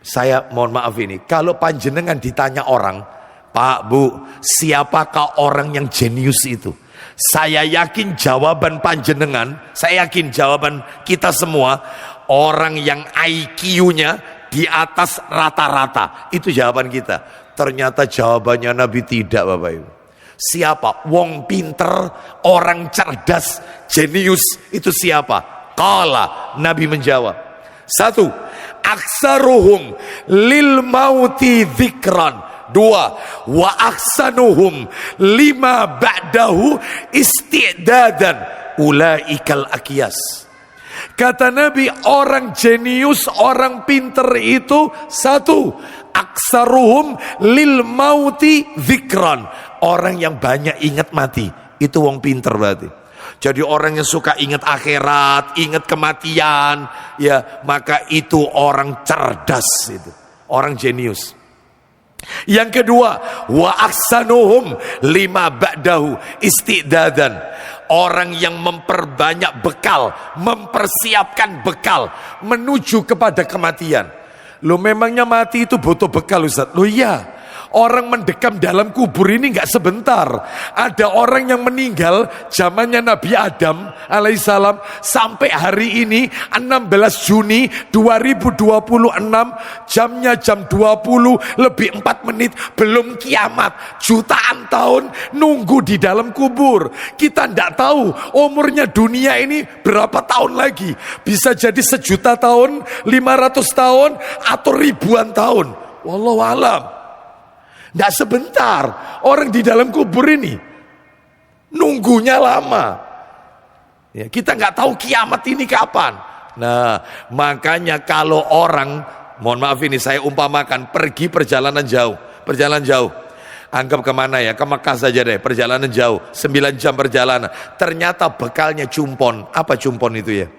Speaker 1: Saya mohon maaf ini, kalau panjenengan ditanya orang, Pak, Bu, siapakah orang yang jenius itu? Saya yakin jawaban panjenengan, saya yakin jawaban kita semua, orang yang IQ-nya di atas rata-rata. Itu jawaban kita. Ternyata jawabannya Nabi tidak, Bapak Ibu. Siapa? Wong pinter, orang cerdas, jenius, itu siapa? Qala, Nabi menjawab. Satu, aksaruhum lil mauti dzikran. Dua, wa aksanuhum lima ba'dahu isti'dadan ulaikal aqyas. Kata Nabi, orang jenius, orang pinter itu satu, aksaruhum lil mauti dzikran. Orang yang banyak ingat mati, itu wong pinter berarti. Jadi orang yang suka ingat akhirat, ingat kematian, ya, maka itu orang cerdas, itu orang jenius. Yang kedua, wa aksanuhum lima ba'dahu istidadan. Orang yang memperbanyak bekal, mempersiapkan bekal menuju kepada kematian. Loh, memangnya mati itu butuh bekal, Ustaz? Loh iya. Orang mendekam dalam kubur ini nggak sebentar. Ada orang yang meninggal zamannya Nabi Adam alaihissalam sampai hari ini 16 Juni 2026, jamnya jam 20 lebih 4 menit, belum kiamat. Jutaan tahun nunggu di dalam kubur. Kita nggak tahu umurnya dunia ini berapa tahun lagi. Bisa jadi 1.000.000 tahun, 500 tahun, atau ribuan tahun. Wallahu alam. Tidak sebentar orang di dalam kubur ini, nunggunya lama. Ya, kita nggak tahu kiamat ini kapan. Nah, makanya kalau orang, mohon maaf ini saya umpamakan, pergi perjalanan jauh, anggap kemana ya, ke Mekah saja deh, perjalanan jauh, 9 jam perjalanan. Ternyata bekalnya cumpon. Apa cumpon itu ya?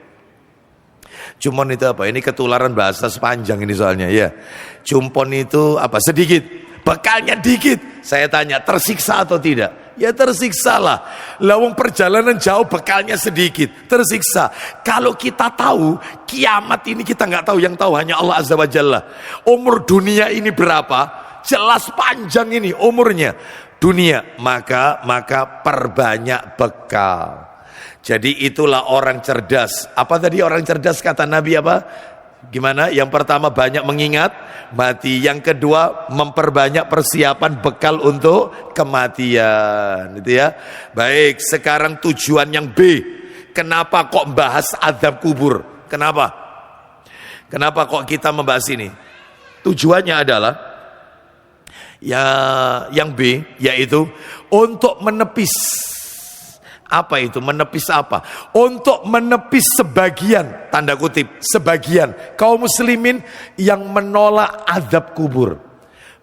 Speaker 1: Cumpon itu apa? Ini ketularan bahasa sepanjang ini soalnya ya. Cumpon itu apa? Sedikit. Bekalnya dikit. Saya tanya, tersiksa atau tidak? Ya tersiksa lah. Lawang perjalanan jauh, bekalnya sedikit, tersiksa. Kalau kita tahu kiamat ini, kita nggak tahu, yang tahu hanya Allah Azza wa Jalla. Umur dunia ini berapa? Jelas panjang ini umurnya dunia. Maka perbanyak bekal. Jadi itulah orang cerdas. Apa tadi orang cerdas kata Nabi apa? Gimana? Yang pertama banyak mengingat mati, yang kedua memperbanyak persiapan bekal untuk kematian, itu ya. Baik, sekarang tujuan yang B. Kenapa kok bahas azab kubur? Kenapa kok kita membahas ini? Tujuannya adalah ya yang B, yaitu untuk menepis. Apa itu? Menepis apa? Untuk menepis sebagian, tanda kutip, sebagian kaum muslimin yang menolak azab kubur.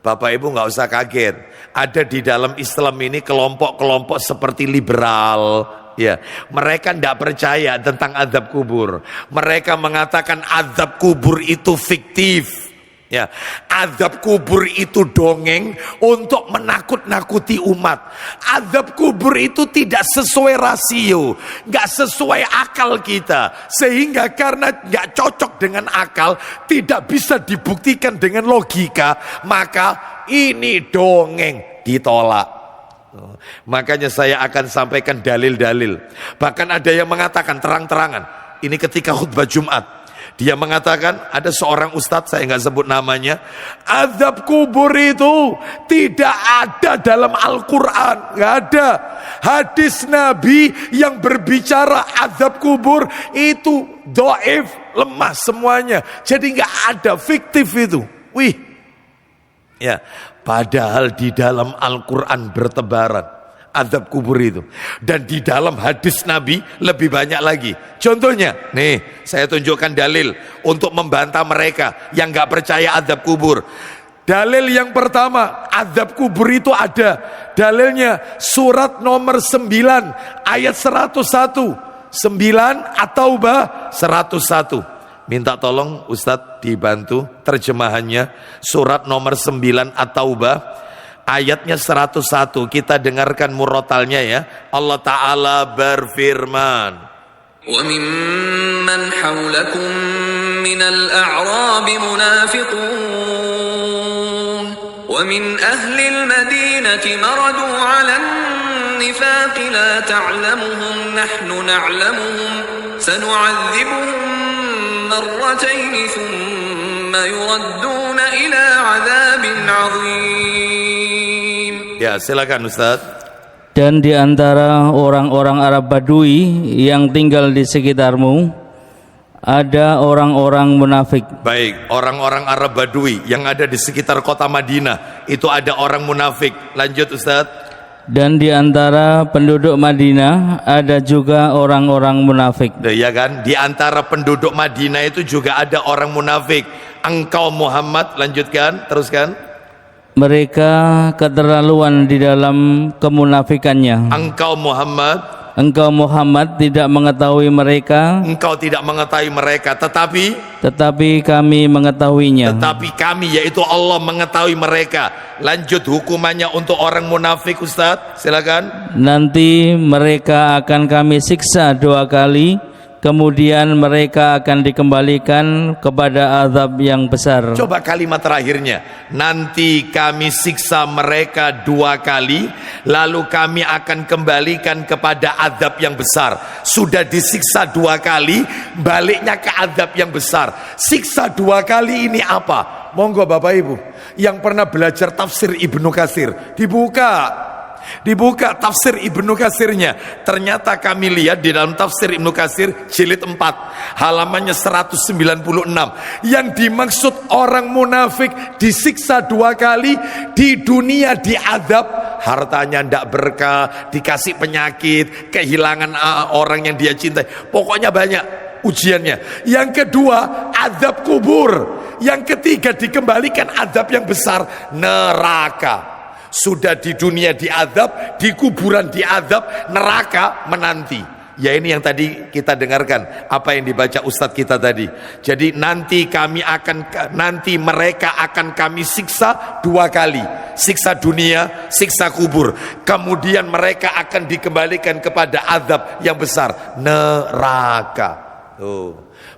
Speaker 1: Bapak Ibu nggak usah kaget. Ada di dalam Islam ini kelompok-kelompok seperti liberal. Ya, mereka tidak percaya tentang azab kubur. Mereka mengatakan azab kubur itu fiktif. Ya, azab kubur itu dongeng untuk menakut-nakuti umat. Azab kubur itu tidak sesuai rasio, nggak sesuai akal kita, sehingga karena nggak cocok dengan akal, tidak bisa dibuktikan dengan logika, maka ini dongeng, ditolak. Makanya saya akan sampaikan dalil-dalil. Bahkan ada yang mengatakan terang-terangan. Ini ketika khutbah Jumat. Dia mengatakan, ada seorang ustadz, saya nggak sebut namanya, azab kubur itu tidak ada dalam Al-Quran, nggak ada. Hadis Nabi yang berbicara azab kubur itu dhaif, lemah semuanya. Jadi nggak ada, fiktif itu. Wih, ya. Padahal di dalam Al-Quran bertebaran azab kubur itu, dan di dalam hadis Nabi lebih banyak lagi. Contohnya, nih saya tunjukkan dalil untuk membantah mereka yang nggak percaya azab kubur. Dalil yang pertama, azab kubur itu ada. Dalilnya surat nomor 9 ayat 101, 9 At-Taubah 101. Minta tolong Ustadz dibantu terjemahannya. Surat nomor 9 At-Taubah ayatnya 101. Kita dengarkan murotalnya ya. Allah Ta'ala berfirman,
Speaker 2: وَمِمَّنْ حَوْلَكُمْ مِنَ الْأَعْرَابِ مُنَافِقُونَ وَمِنْ أَهْلِ الْمَدِينَةِ المدينة مردوا على النفاق لا تعلمهم نحن نعلمهم سنعذبهم مرتين ثم يردون إلى عذاب عظيم.
Speaker 1: Ya, silakan Ustaz.
Speaker 3: Dan di antara orang-orang Arab Badui yang tinggal di sekitarmu ada orang-orang munafik.
Speaker 1: Baik, orang-orang Arab Badui yang ada di sekitar kota Madinah itu ada orang munafik. Lanjut Ustaz.
Speaker 3: Dan di antara penduduk Madinah ada juga orang-orang munafik.
Speaker 1: Ya kan? Di antara penduduk Madinah itu juga ada orang munafik. Engkau Muhammad, lanjutkan, teruskan.
Speaker 3: Mereka keterlaluan di dalam kemunafikannya.
Speaker 1: Engkau Muhammad
Speaker 3: tidak mengetahui mereka,
Speaker 1: engkau tidak mengetahui mereka,
Speaker 3: tetapi kami mengetahuinya.
Speaker 1: Tetapi kami, yaitu Allah, mengetahui mereka. Lanjut hukumannya untuk orang munafik Ustaz, silakan.
Speaker 3: Nanti mereka akan kami siksa 2 kali, kemudian mereka akan dikembalikan kepada azab yang besar.
Speaker 1: Coba kalimat terakhirnya. Nanti kami siksa mereka 2 kali, lalu kami akan kembalikan kepada azab yang besar. Sudah disiksa 2 kali, baliknya ke azab yang besar. Siksa 2 kali ini apa? Monggo Bapak Ibu yang pernah belajar tafsir Ibnu Katsir, dibuka tafsir Ibnu Katsirnya. Ternyata kami lihat di dalam tafsir Ibnu Katsir jilid 4 halamannya 196, yang dimaksud orang munafik disiksa 2 kali, di dunia diazab, hartanya ndak berkah, dikasih penyakit, kehilangan orang yang dia cintai, pokoknya banyak ujiannya. Yang kedua azab kubur, yang ketiga dikembalikan azab yang besar, neraka. Sudah di dunia diazab, di kuburan diazab, neraka menanti. Ya ini yang tadi kita dengarkan, apa yang dibaca Ustadz kita tadi. Jadi nanti mereka akan kami siksa 2 kali. Siksa dunia, siksa kubur. Kemudian mereka akan dikembalikan kepada azab yang besar, neraka.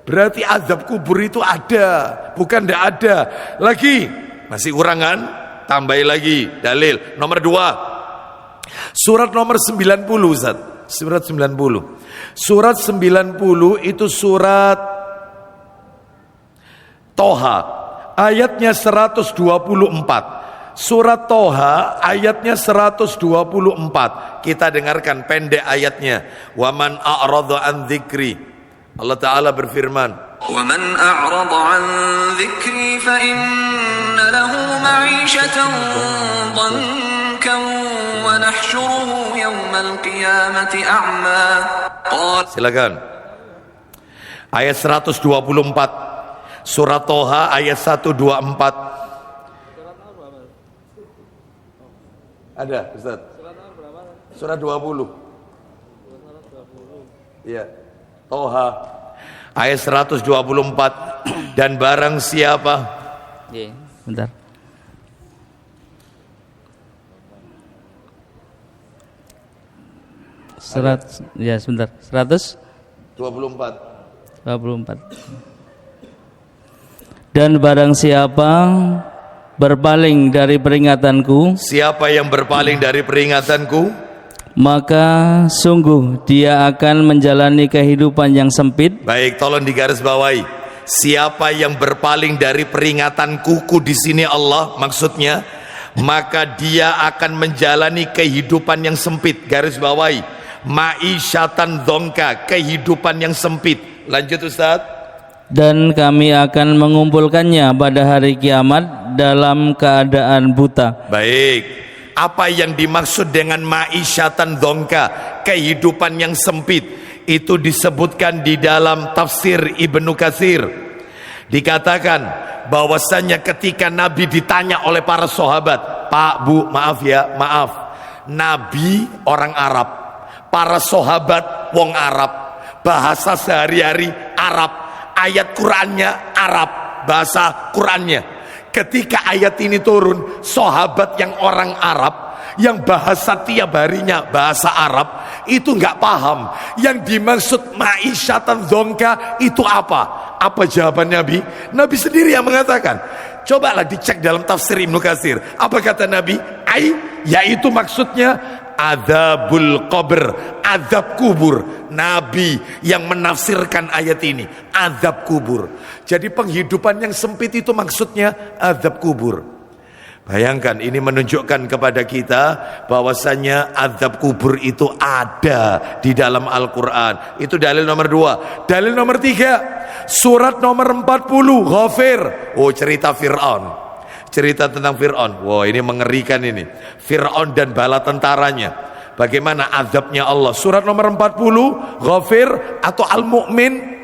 Speaker 1: Berarti azab kubur itu ada, bukan tidak ada. Lagi, masih kurang kan? Tambahi lagi dalil nomor 2, surat nomor 90 Ustaz. Surat 90 itu surat Toha ayatnya 124. Surat Toha ayatnya 124. Kita dengarkan pendek ayatnya. Waman a'rada an dzikri, Allah Ta'ala berfirman,
Speaker 2: وَمَنْ أَعْرَضَ عَنْ ذِكْرِي فَإِنَّ لَهُ مَعِيشَةً ضَنكًا وَنَحْشُرُهُ يَوْمَ الْقِيَامَةِ أَعْمَى.
Speaker 1: Silakan. Ayat 124 surat Toha ayat 124. Ada Ustaz? Surat 20. Iya. Toha ayat 124. Dan barang siapa,
Speaker 3: bentar. Sebentar. 124. Dan barang siapa berpaling dari peringatanku,
Speaker 1: siapa yang berpaling dari peringatanku,
Speaker 3: maka sungguh dia akan menjalani kehidupan yang sempit.
Speaker 1: Baik, tolong digarisbawahi. Siapa yang berpaling dari peringatanku, di sini Allah maksudnya, maka dia akan menjalani kehidupan yang sempit. Garis bawahi, ma'isyatan dzonka, kehidupan yang sempit. Lanjut Ustaz.
Speaker 3: Dan kami akan mengumpulkannya pada hari kiamat dalam keadaan buta.
Speaker 1: Baik, apa yang dimaksud dengan ma'isyatan dzonka, kehidupan yang sempit, itu disebutkan di dalam tafsir Ibnu Katsir. Dikatakan bahwasannya ketika Nabi ditanya oleh para sahabat, Pak, Bu, maaf, Nabi orang Arab, para sahabat wong Arab, bahasa sehari-hari Arab, ayat Qur'annya Arab, bahasa Qur'annya. Ketika ayat ini turun, sahabat yang orang Arab, yang bahasa tiap harinya bahasa Arab, itu nggak paham yang dimaksud ma'isyatan dzonka itu apa. Apa jawaban Nabi? Nabi sendiri yang mengatakan. Cobalah dicek dalam tafsir Ibnu Katsir. Apa kata Nabi? ay, yaitu maksudnya adzabul qabr, azab kubur. Nabi yang menafsirkan ayat ini, azab kubur. Jadi penghidupan yang sempit itu maksudnya azab kubur. Bayangkan, ini menunjukkan kepada kita bahwasanya azab kubur itu ada di dalam Al-Quran. Itu dalil nomor 2. Dalil nomor 3, surat nomor 40 Ghafir. Oh, cerita Fir'aun, cerita tentang Fir'aun. Wah, ini mengerikan ini. Fir'aun dan bala tentaranya, bagaimana azabnya Allah. Surat nomor 40 Ghafir atau Al-Mu'min.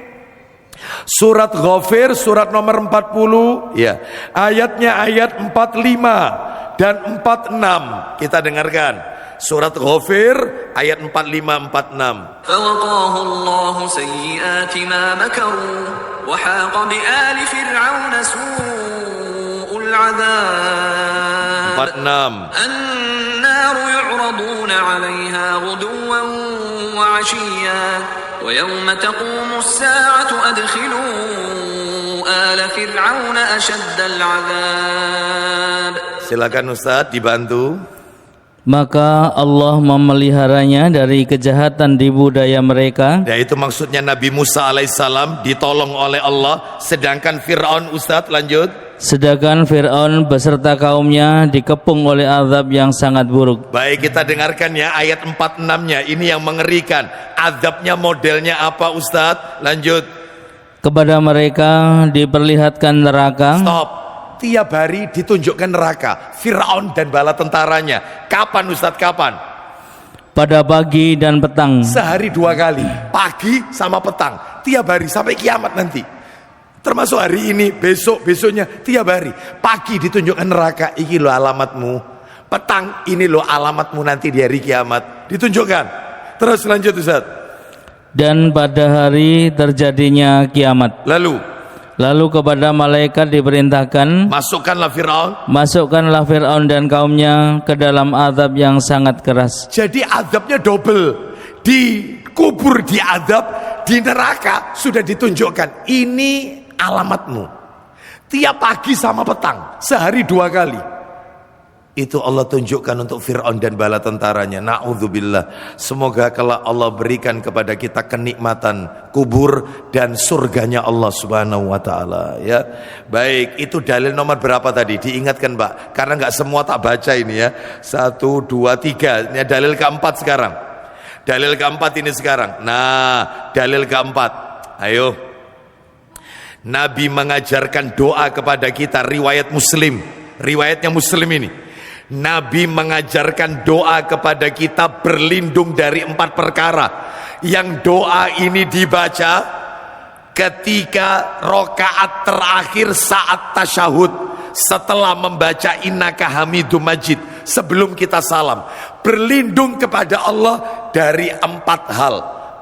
Speaker 1: Surat Ghafir, surat nomor 40 ya. Ayatnya ayat 45 dan 46. Kita dengarkan. Surat Ghafir ayat 45-46.
Speaker 2: فوقاه الله سيئات ما مكروا وحاق بآل فرعون سوء العذاب
Speaker 1: 46.
Speaker 2: النار يعرضون عليها غدوا وعشيا ويوم تقوم الساعة أدخلوا آل فرعون أشد العذاب.
Speaker 1: Silakan Ustaz dibantu.
Speaker 3: Maka Allah memeliharanya dari kejahatan di budaya mereka.
Speaker 1: Ya, itu maksudnya Nabi Musa alaihissalam ditolong oleh Allah, sedangkan Fir'aun, Ustaz lanjut.
Speaker 3: Sedangkan Fir'aun beserta kaumnya dikepung oleh azab yang sangat buruk.
Speaker 1: Baik, kita dengarkan ya ayat 46-nya. Ini yang mengerikan. Azabnya modelnya apa, Ustaz? Lanjut.
Speaker 3: Kepada mereka diperlihatkan neraka.
Speaker 1: Stop. Tiap hari ditunjukkan neraka. Fir'aun dan bala tentaranya. Kapan, Ustaz? Kapan?
Speaker 3: Pada pagi dan petang.
Speaker 1: Sehari 2 kali. Pagi sama petang. Tiap hari sampai kiamat nanti. Termasuk hari ini, besoknya, tiap hari. Pagi ditunjukkan neraka, ini loh alamatmu. Petang, ini loh alamatmu nanti di hari kiamat. Ditunjukkan. Terus lanjut, Ustaz.
Speaker 3: Dan pada hari terjadinya kiamat. Lalu kepada malaikat diperintahkan,
Speaker 1: masukkanlah
Speaker 3: Fir'aun dan kaumnya ke dalam azab yang sangat keras.
Speaker 1: Jadi azabnya double. Dikubur di azab, di neraka sudah ditunjukkan. Ini alamatmu. Tiap pagi sama petang, sehari 2 kali. Itu Allah tunjukkan untuk Fir'aun dan bala tentaranya. Na'udzubillah. Semoga kalau Allah berikan kepada kita kenikmatan kubur dan surganya Allah subhanahu wa ta'ala ya. Baik, itu dalil nomor berapa tadi? Diingatkan Pak, karena nggak semua tak baca ini ya. 1, 2, 3. Ini dalil keempat sekarang. Dalil keempat ini sekarang. Nah, dalil keempat. Ayo. Nabi mengajarkan doa kepada kita, riwayat Muslim. Riwayatnya Muslim ini. Nabi mengajarkan doa kepada kita berlindung dari 4 perkara. Yang doa ini dibaca ketika rakaat terakhir saat tasyahud, setelah membaca innaka hamidum majid, sebelum kita salam. Berlindung kepada Allah dari 4 hal.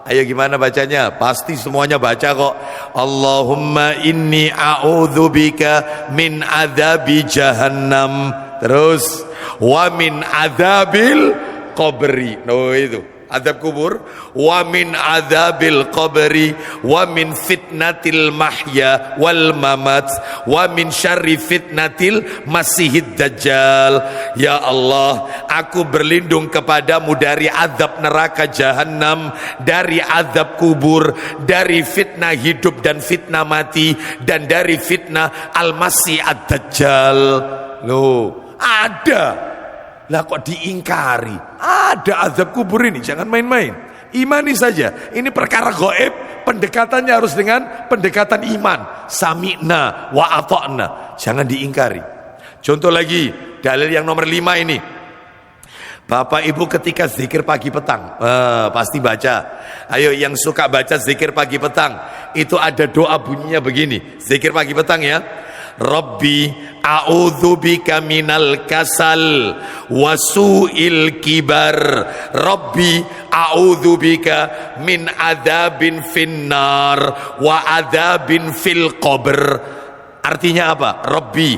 Speaker 1: Ayo gimana bacanya? Pasti semuanya baca kok. Allahumma inni a'udzubika min adzabi jahannam. Terus wa min adzabil qabri. No, itu azab kubur. Wa min adzabil qabri wa min fitnatil mahya wal mamat wa min syarri fitnatil masihid dajjal. Ya Allah, aku berlindung kepadamu dari azab neraka jahanam, dari azab kubur, dari fitnah hidup dan fitnah mati, dan dari fitnah al-masih ad-dajjal. Loh, ada. Lah kok diingkari? Ada azab kubur ini, jangan main-main. Imani saja. Ini perkara gaib, pendekatannya harus dengan pendekatan iman. Sami'na wa ata'na. Jangan diingkari. Contoh lagi, dalil yang nomor 5 ini. Bapak Ibu ketika zikir pagi petang, pasti baca. Ayo yang suka baca zikir pagi petang, itu ada doa bunyinya begini. Zikir pagi petang ya. Rabbi a'udzubika minal kasal wa su'il kibar. Rabbi a'udzubika min adzabin finnar wa adzabin fil qabr. Artinya apa? Rabbi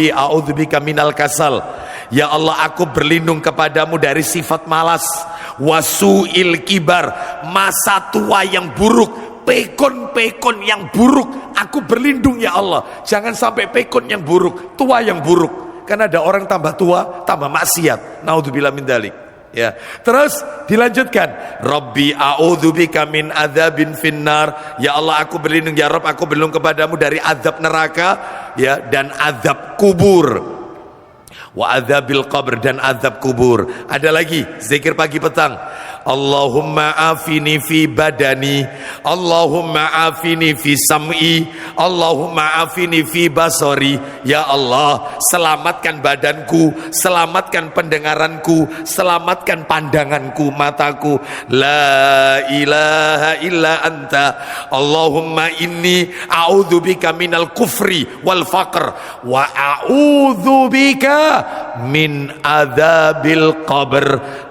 Speaker 1: a'udzubika minal kasal. Ya Allah, aku berlindung kepadamu dari sifat malas, wasu'il kibar, masa tua yang buruk, pekon-pekon yang buruk. Aku berlindung ya Allah, jangan sampai pekon yang buruk, tua yang buruk. Kan ada orang tambah tua, tambah maksiat. Naudzubillah min dzalik. Ya, terus dilanjutkan, Rabbi a'udzubika min adzabin finnar. Ya Allah, aku berlindung, ya Rabb, aku berlindung kepadamu dari azab neraka, ya, dan azab kubur. Wa adzabil qabr, dan azab kubur. Ada lagi zikir pagi petang. Allahumma afini fi badani, Allahumma afini fi sam'i, Allahumma afini fi basari. Ya Allah, selamatkan badanku, selamatkan pendengaranku, selamatkan pandanganku, mataku. La ilaha illa anta, Allahumma inni a'udzubika minal kufri wal faqr wa a'udzubika min adzabil qabr.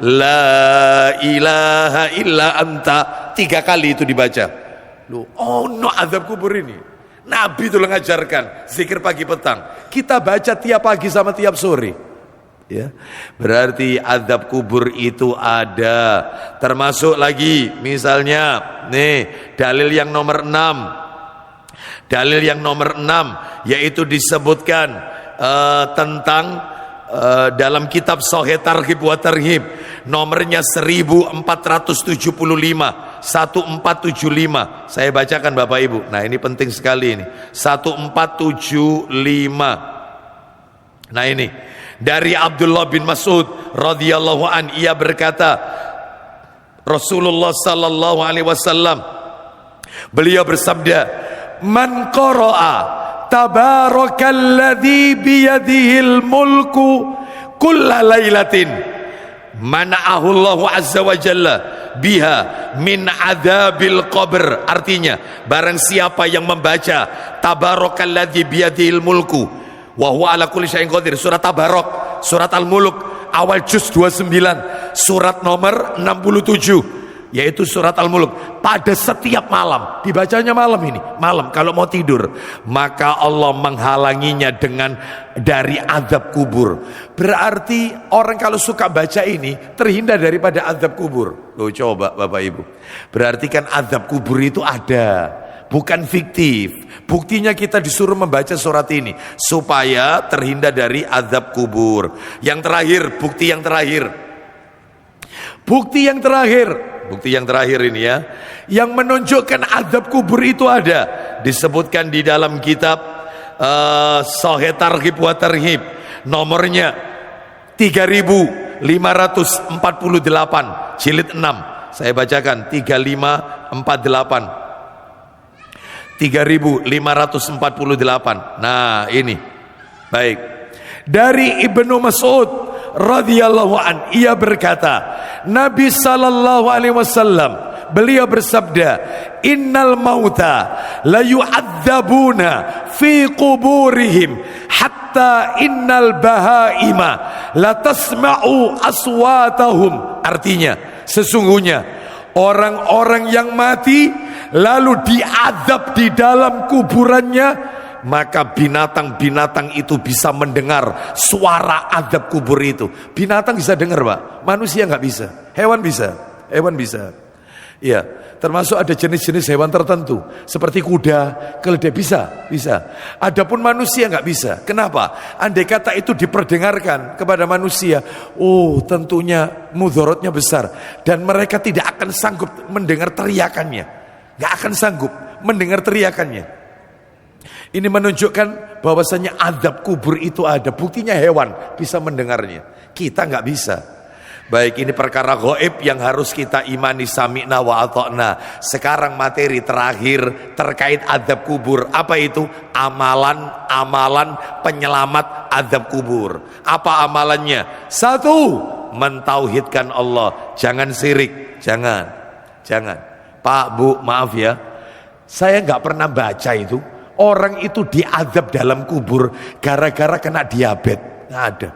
Speaker 1: La ilaha illa anta. 3 kali itu dibaca. Oh no, azab kubur ini Nabi itu mengajarkan zikir pagi petang. Kita baca tiap pagi sama tiap sore, ya. Berarti azab kubur itu ada. Termasuk lagi misalnya nih dalil yang nomor 6. Dalil yang nomor 6 yaitu disebutkan tentang dalam kitab Sahih Targhib wa Tarhib, nomornya 1475, 1475. Saya bacakan Bapak Ibu. Nah, ini penting sekali ini. 1475. Nah, ini dari Abdullah bin Mas'ud radhiyallahu an, ia berkata, Rasulullah sallallahu alaihi wasallam, beliau bersabda, "Man qara'a tabarakalladzi biyadihil mulku kulla lailatin mana'ahu Allahu azza wa jalla biha min adzabil qabr." Artinya, barang siapa yang membaca tabarakalladzi biyadihil mulku wa huwa ala kulli syai'in qadir, surat Tabarak, surat Al-Mulk, awal juz 29, surat nomor 67, yaitu surat Al-Mulk, pada setiap malam, dibacanya malam ini, malam kalau mau tidur, maka Allah menghalanginya dengan dari azab kubur. Berarti orang kalau suka baca ini terhindar daripada azab kubur. Loh, coba Bapak Ibu, berarti kan azab kubur itu ada, bukan fiktif. Buktinya kita disuruh membaca surat ini supaya terhindar dari azab kubur. Yang terakhir, bukti yang terakhir, bukti yang terakhir ini ya, yang menunjukkan azab kubur itu ada, disebutkan di dalam kitab Sahih Targhib wa Tarhib, nomornya 3548, jilid 6. Saya bacakan 3548. Nah, ini baik, dari Ibnu Mas'ud radhiyallahu an, ia berkata, Nabi sallallahu alaihi wasallam, beliau bersabda, innal mauta la yu'adzabuna fi quburihim hatta innal bahaima la tasma'u aswatahum. Artinya, sesungguhnya orang-orang yang mati lalu diazab di dalam kuburannya, maka binatang-binatang itu bisa mendengar suara azab kubur itu. Binatang bisa dengar, Pak. Manusia nggak bisa. Hewan bisa. Iya, termasuk ada jenis-jenis hewan tertentu seperti kuda, keledai bisa. Adapun manusia nggak bisa. Kenapa? Andai kata itu diperdengarkan kepada manusia, oh tentunya mudorotnya besar dan mereka tidak akan sanggup mendengar teriakannya. Nggak akan sanggup mendengar teriakannya. Ini menunjukkan bahwasanya azab kubur itu ada. Buktinya hewan bisa mendengarnya, kita nggak bisa. Baik, ini perkara gaib yang harus kita imani, sami'na wa ata'na. Sekarang materi terakhir terkait azab kubur. Apa itu? Amalan penyelamat azab kubur. Apa amalannya? 1, mentauhidkan Allah. Jangan syirik, jangan. Pak, Bu, maaf ya, saya nggak pernah baca itu orang itu diazab dalam kubur gara-gara kena diabetes. Nggak ada.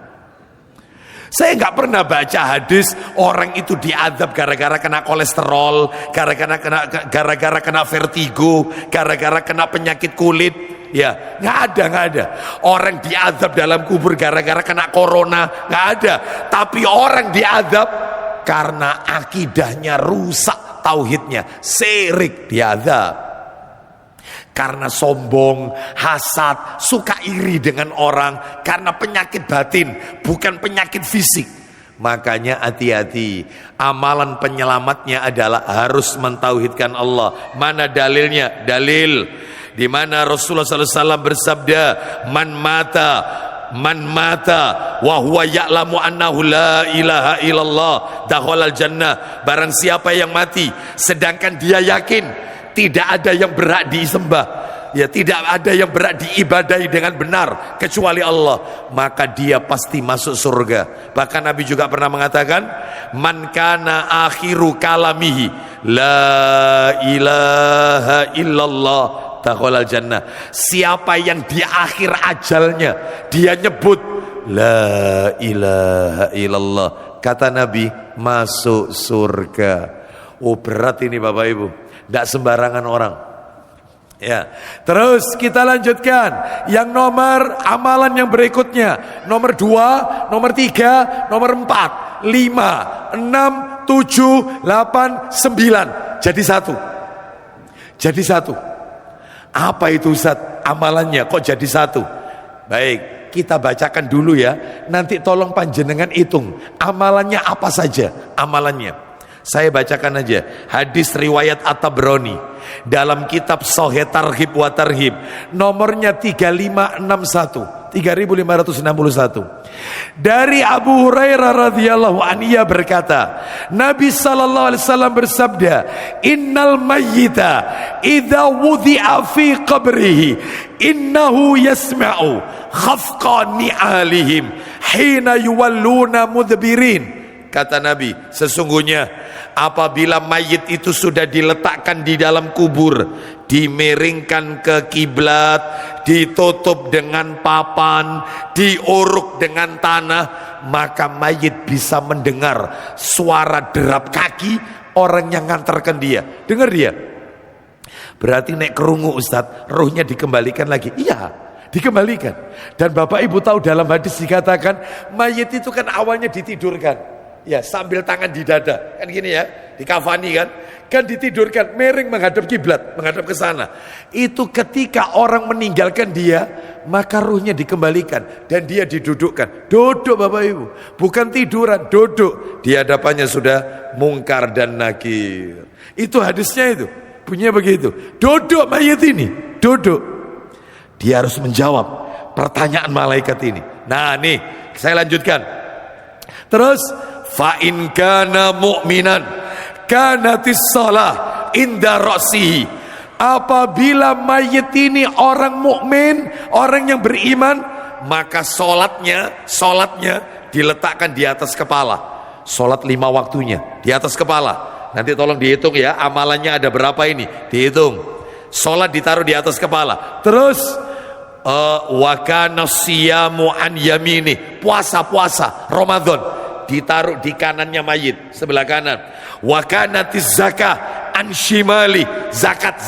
Speaker 1: Saya nggak pernah baca hadis orang itu diazab gara-gara kena kolesterol, gara-gara kena vertigo, gara-gara kena penyakit kulit. Ya, nggak ada. Orang diazab dalam kubur gara-gara kena corona, nggak ada. Tapi orang diazab karena akidahnya rusak, tauhidnya, syirik, diazab. karena sombong, hasad, suka iri dengan orang, karena penyakit batin, bukan penyakit fisik. Makanya hati-hati, amalan penyelamatnya adalah harus mentauhidkan Allah. Mana dalilnya? Dalil di mana Rasulullah SAW bersabda, man mata wa huwa ya'lamu annahu la ilaha illallah dakhalal jannah. Barang siapa yang mati sedangkan dia yakin tidak ada yang berhak disembah, ya, tidak ada yang berhak diibadahi dengan benar kecuali Allah, maka dia pasti masuk surga. Bahkan Nabi juga pernah mengatakan, man kana akhiru kalamihi la ilaha illallah dakhalal jannah. Siapa yang di akhir ajalnya dia nyebut la ilaha illallah, kata Nabi, masuk surga. Oh, berat ini Bapak Ibu, tidak sembarangan orang. Ya, terus kita lanjutkan yang nomor amalan yang berikutnya, nomor 2, nomor 3, nomor 4, 5, 6, 7, 8, 9, jadi satu. Jadi satu. Apa itu Ustaz? Amalannya kok jadi satu? Baik, kita bacakan dulu ya. Nanti tolong panjenengan hitung amalannya apa saja amalannya. Saya bacakan aja hadis riwayat At-Tabrani dalam kitab Sahih Targhib wa Tarhib nomornya 3561 3561. Dari Abu Hurairah radhiyallahu anhu berkata, Nabi sallallahu alaihi wasallam bersabda, innal mayyita idza wudi'a fi qabrihi innahu yasma'u khafqa ni'alihim hina yuwalluna mudbirin. Kata Nabi, sesungguhnya apabila mayit itu sudah diletakkan di dalam kubur, dimiringkan ke kiblat, ditutup dengan papan, diuruk dengan tanah, maka mayit bisa mendengar suara derap kaki orang yang ngantarkan dia. Dengar dia. Berarti nek kerungu Ustaz, ruhnya dikembalikan lagi. Iya, dikembalikan. Dan Bapak Ibu tahu dalam hadis dikatakan mayit itu kan awalnya ditidurkan, ya, sambil tangan di dada, kan gini ya, dikafani kan ditidurkan, miring menghadap kiblat, menghadap ke sana. Itu ketika orang meninggalkan dia, maka ruhnya dikembalikan dan dia didudukkan. Duduk Bapak Ibu, bukan tiduran, duduk. Di hadapannya sudah mungkar dan nakir. Itu hadisnya itu, bunyinya begitu. Duduk mayit ini, duduk. Dia harus menjawab pertanyaan malaikat ini. Nah nih, saya lanjutkan. Terus fa in kana mu'minan kanatis shalah inda ra'sihi. Apabila mayit ini orang mukmin, orang yang beriman, maka solatnya diletakkan di atas kepala. Solat 5 waktunya di atas kepala. Nanti tolong dihitung ya, amalannya ada berapa ini, dihitung. Solat ditaruh di atas kepala. Terus wa kana siyamu an yamini, puasa Ramadan ditaruh di kanannya mayit, sebelah kanan. Wa kanatiz zakah an shimali, zakat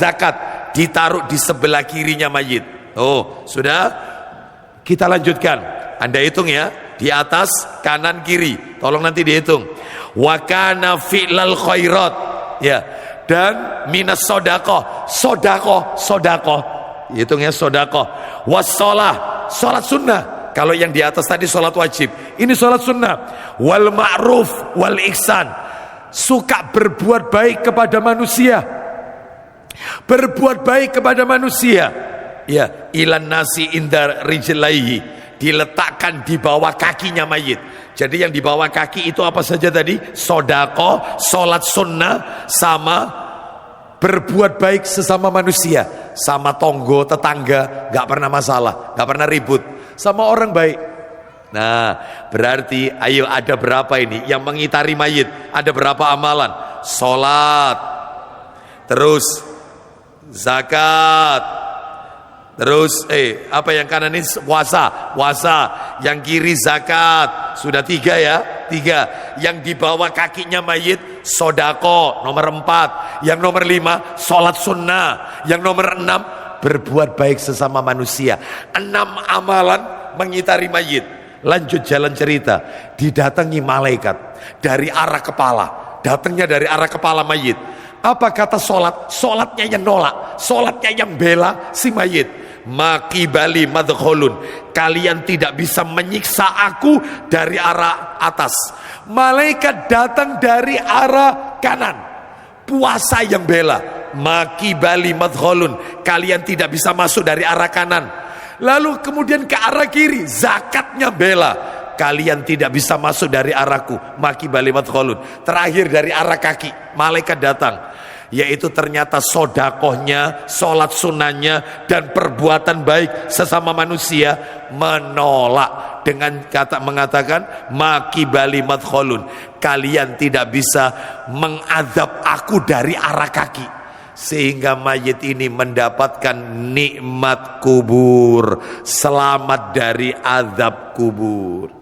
Speaker 1: ditaruh di sebelah kirinya mayit. Oh, sudah. Kita lanjutkan. Anda hitung ya, di atas, kanan, kiri. Tolong nanti dihitung. Wa kana fi'lal khairat, ya. Dan minas sedekah. Hitung ya, sedekah. Wassalah, salat sunnah. Kalau yang di atas tadi sholat wajib, ini sholat sunnah. Wal ma'ruf wal ihsan, suka berbuat baik kepada manusia. Berbuat baik kepada manusia. Ya, ilan nasi indar rijlaihi, diletakkan di bawah kakinya mayit. Jadi yang di bawah kaki itu apa saja tadi? Sedekah, sholat sunnah, sama berbuat baik sesama manusia, sama tonggo, tetangga, gak pernah masalah, gak pernah ribut. Sama orang baik. Nah, berarti ayo ada berapa ini yang mengitari mayit? Ada berapa amalan? Salat, terus zakat, terus apa yang kanan ini? Puasa, yang kiri zakat. Sudah 3 ya, 3. Yang di bawah kakinya mayit sedekah, nomor 4. Yang nomor 5 salat sunnah. Yang nomor 6 berbuat baik sesama manusia. 6 amalan mengitari mayit. Lanjut jalan cerita, didatangi malaikat dari arah kepala. Datangnya dari arah kepala mayit. Apa kata sholat? Sholatnya yang nolak, sholatnya yang bela si mayit. Makibali madkholun, kalian tidak bisa menyiksa aku dari arah atas. Malaikat datang dari arah kanan, puasa yang bela. Makibali madkholun, kalian tidak bisa masuk dari arah kanan. Lalu kemudian ke arah kiri, zakatnya bela. Kalian tidak bisa masuk dari arahku. Maki balimat kholun. Terakhir dari arah kaki, malaikat datang, yaitu ternyata sodakohnya, sholat sunnahnya, dan perbuatan baik sesama manusia menolak dengan kata mengatakan maki balimat kholun, kalian tidak bisa mengadab aku dari arah kaki. Sehingga mayit ini mendapatkan nikmat kubur, selamat dari azab kubur.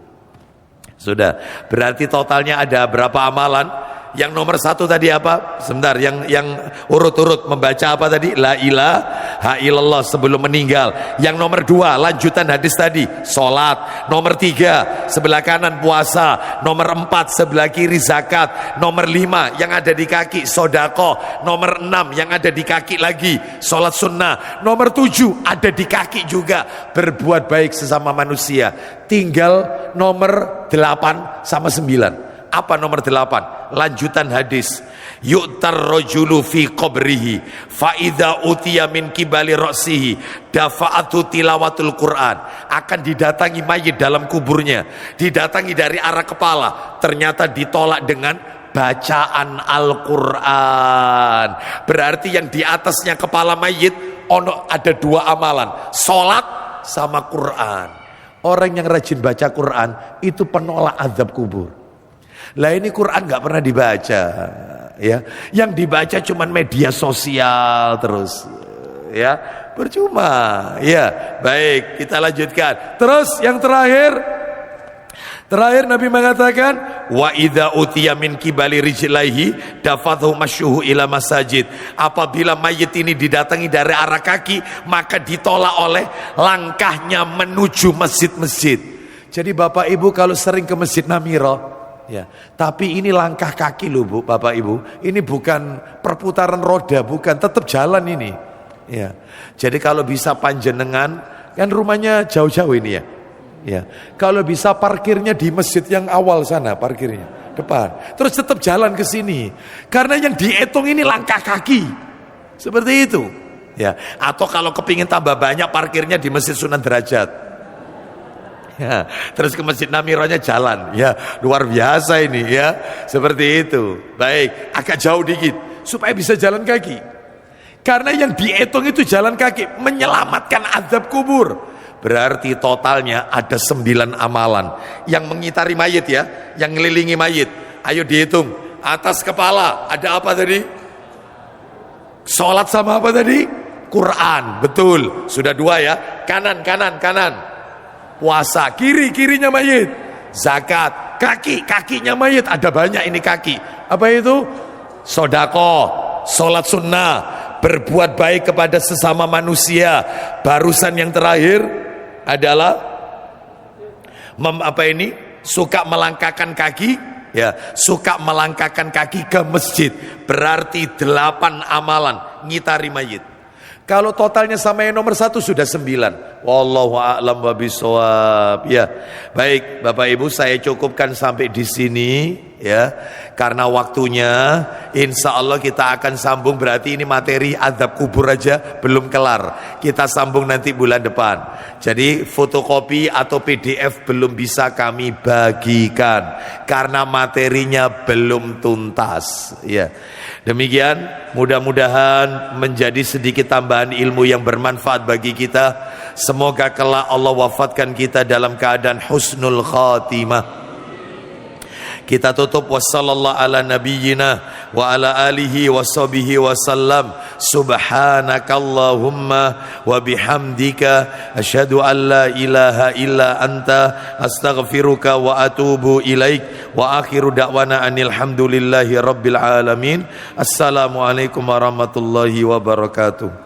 Speaker 1: Sudah, berarti totalnya ada berapa amalan? Yang nomor 1 tadi apa? Sebentar, yang urut-urut membaca apa tadi? La ilaha illallah sebelum meninggal. Yang nomor 2, lanjutan hadis tadi, sholat. Nomor 3, sebelah kanan puasa. Nomor 4, sebelah kiri zakat. Nomor 5, yang ada di kaki sodako. Nomor 6, yang ada di kaki lagi sholat sunnah. Nomor 7, ada di kaki juga berbuat baik sesama manusia. Tinggal nomor 8 sama 9. Apa nomor 8? Lanjutan hadis. Yu'tar rajulu fi qabrihi fa idza utiya min kibali ra'sihi dafa'atu tilawatul Quran. Akan didatangi mayit dalam kuburnya, didatangi dari arah kepala, ternyata ditolak dengan bacaan Al-Quran. Berarti yang di atasnya kepala mayit ada 2 amalan, sholat sama Quran. Orang yang rajin baca Quran itu penolak azab kubur. Lah ini Quran nggak pernah dibaca, ya. Yang dibaca cuman media sosial terus, ya, percuma. Ya, baik, kita lanjutkan. Terus yang terakhir Nabi mengatakan, wa idza utiya min kibali rijlaihi dafathu masyuhu ila masajid. Apabila mayit ini didatangi dari arah kaki, maka ditolak oleh langkahnya menuju masjid-masjid. Jadi Bapak Ibu kalau sering ke Masjid Namiro, ya, tapi ini langkah kaki loh Bu, Bapak Ibu. Ini bukan perputaran roda, bukan, tetap jalan ini. Ya. Jadi kalau bisa panjenengan, kan rumahnya jauh-jauh ini ya. Ya. Kalau bisa parkirnya di masjid yang awal sana, parkirnya depan. Terus tetap jalan ke sini. Karena yang dihitung ini langkah kaki. Seperti itu. Ya. Atau kalau kepingin tambah banyak, parkirnya di Masjid Sunan Derajat. Ya, terus ke Masjid Namironya jalan, ya, luar biasa ini, ya, seperti itu. Baik, agak jauh dikit supaya bisa jalan kaki. Karena yang dihitung itu jalan kaki, menyelamatkan azab kubur. Berarti totalnya ada 9 amalan yang mengitari mayit, ya, yang ngelilingi mayit. Ayo dihitung. Atas kepala ada apa tadi? Sholat sama apa tadi? Quran, betul. Sudah 2 ya. Kanan. Puasa, kirinya mayit, zakat, kakinya mayit, ada banyak ini kaki. Apa itu? Sodako, sholat sunnah, berbuat baik kepada sesama manusia. Barusan yang terakhir adalah suka melangkahkan kaki, ya, suka melangkahkan kaki ke masjid. Berarti 8 amalan ngitari mayit. Kalau totalnya sama yang nomor 1 sudah 9. Wallahu a'lam wabishawab. Ya, baik Bapak Ibu, saya cukupkan sampai di sini, ya, karena waktunya. Insya Allah kita akan sambung. Berarti ini materi azab kubur aja belum kelar. Kita sambung nanti bulan depan. Jadi fotokopi atau PDF belum bisa kami bagikan karena materinya belum tuntas. Ya. Demikian, mudah-mudahan menjadi sedikit tambahan ilmu yang bermanfaat bagi kita. Semoga kelak Allah wafatkan kita dalam keadaan husnul khatimah. Kita tutup wassallallahu ala nabiyyina wa ala alihi washabihi wasallam. Subhanakallahumma wa bihamdika asyhadu an la ilaha illa anta astaghfiruka wa atubu ilaik. Wa akhiru da'wana anil hamdulillahi rabbil alamin. Assalamualaikum warahmatullahi wabarakatuh.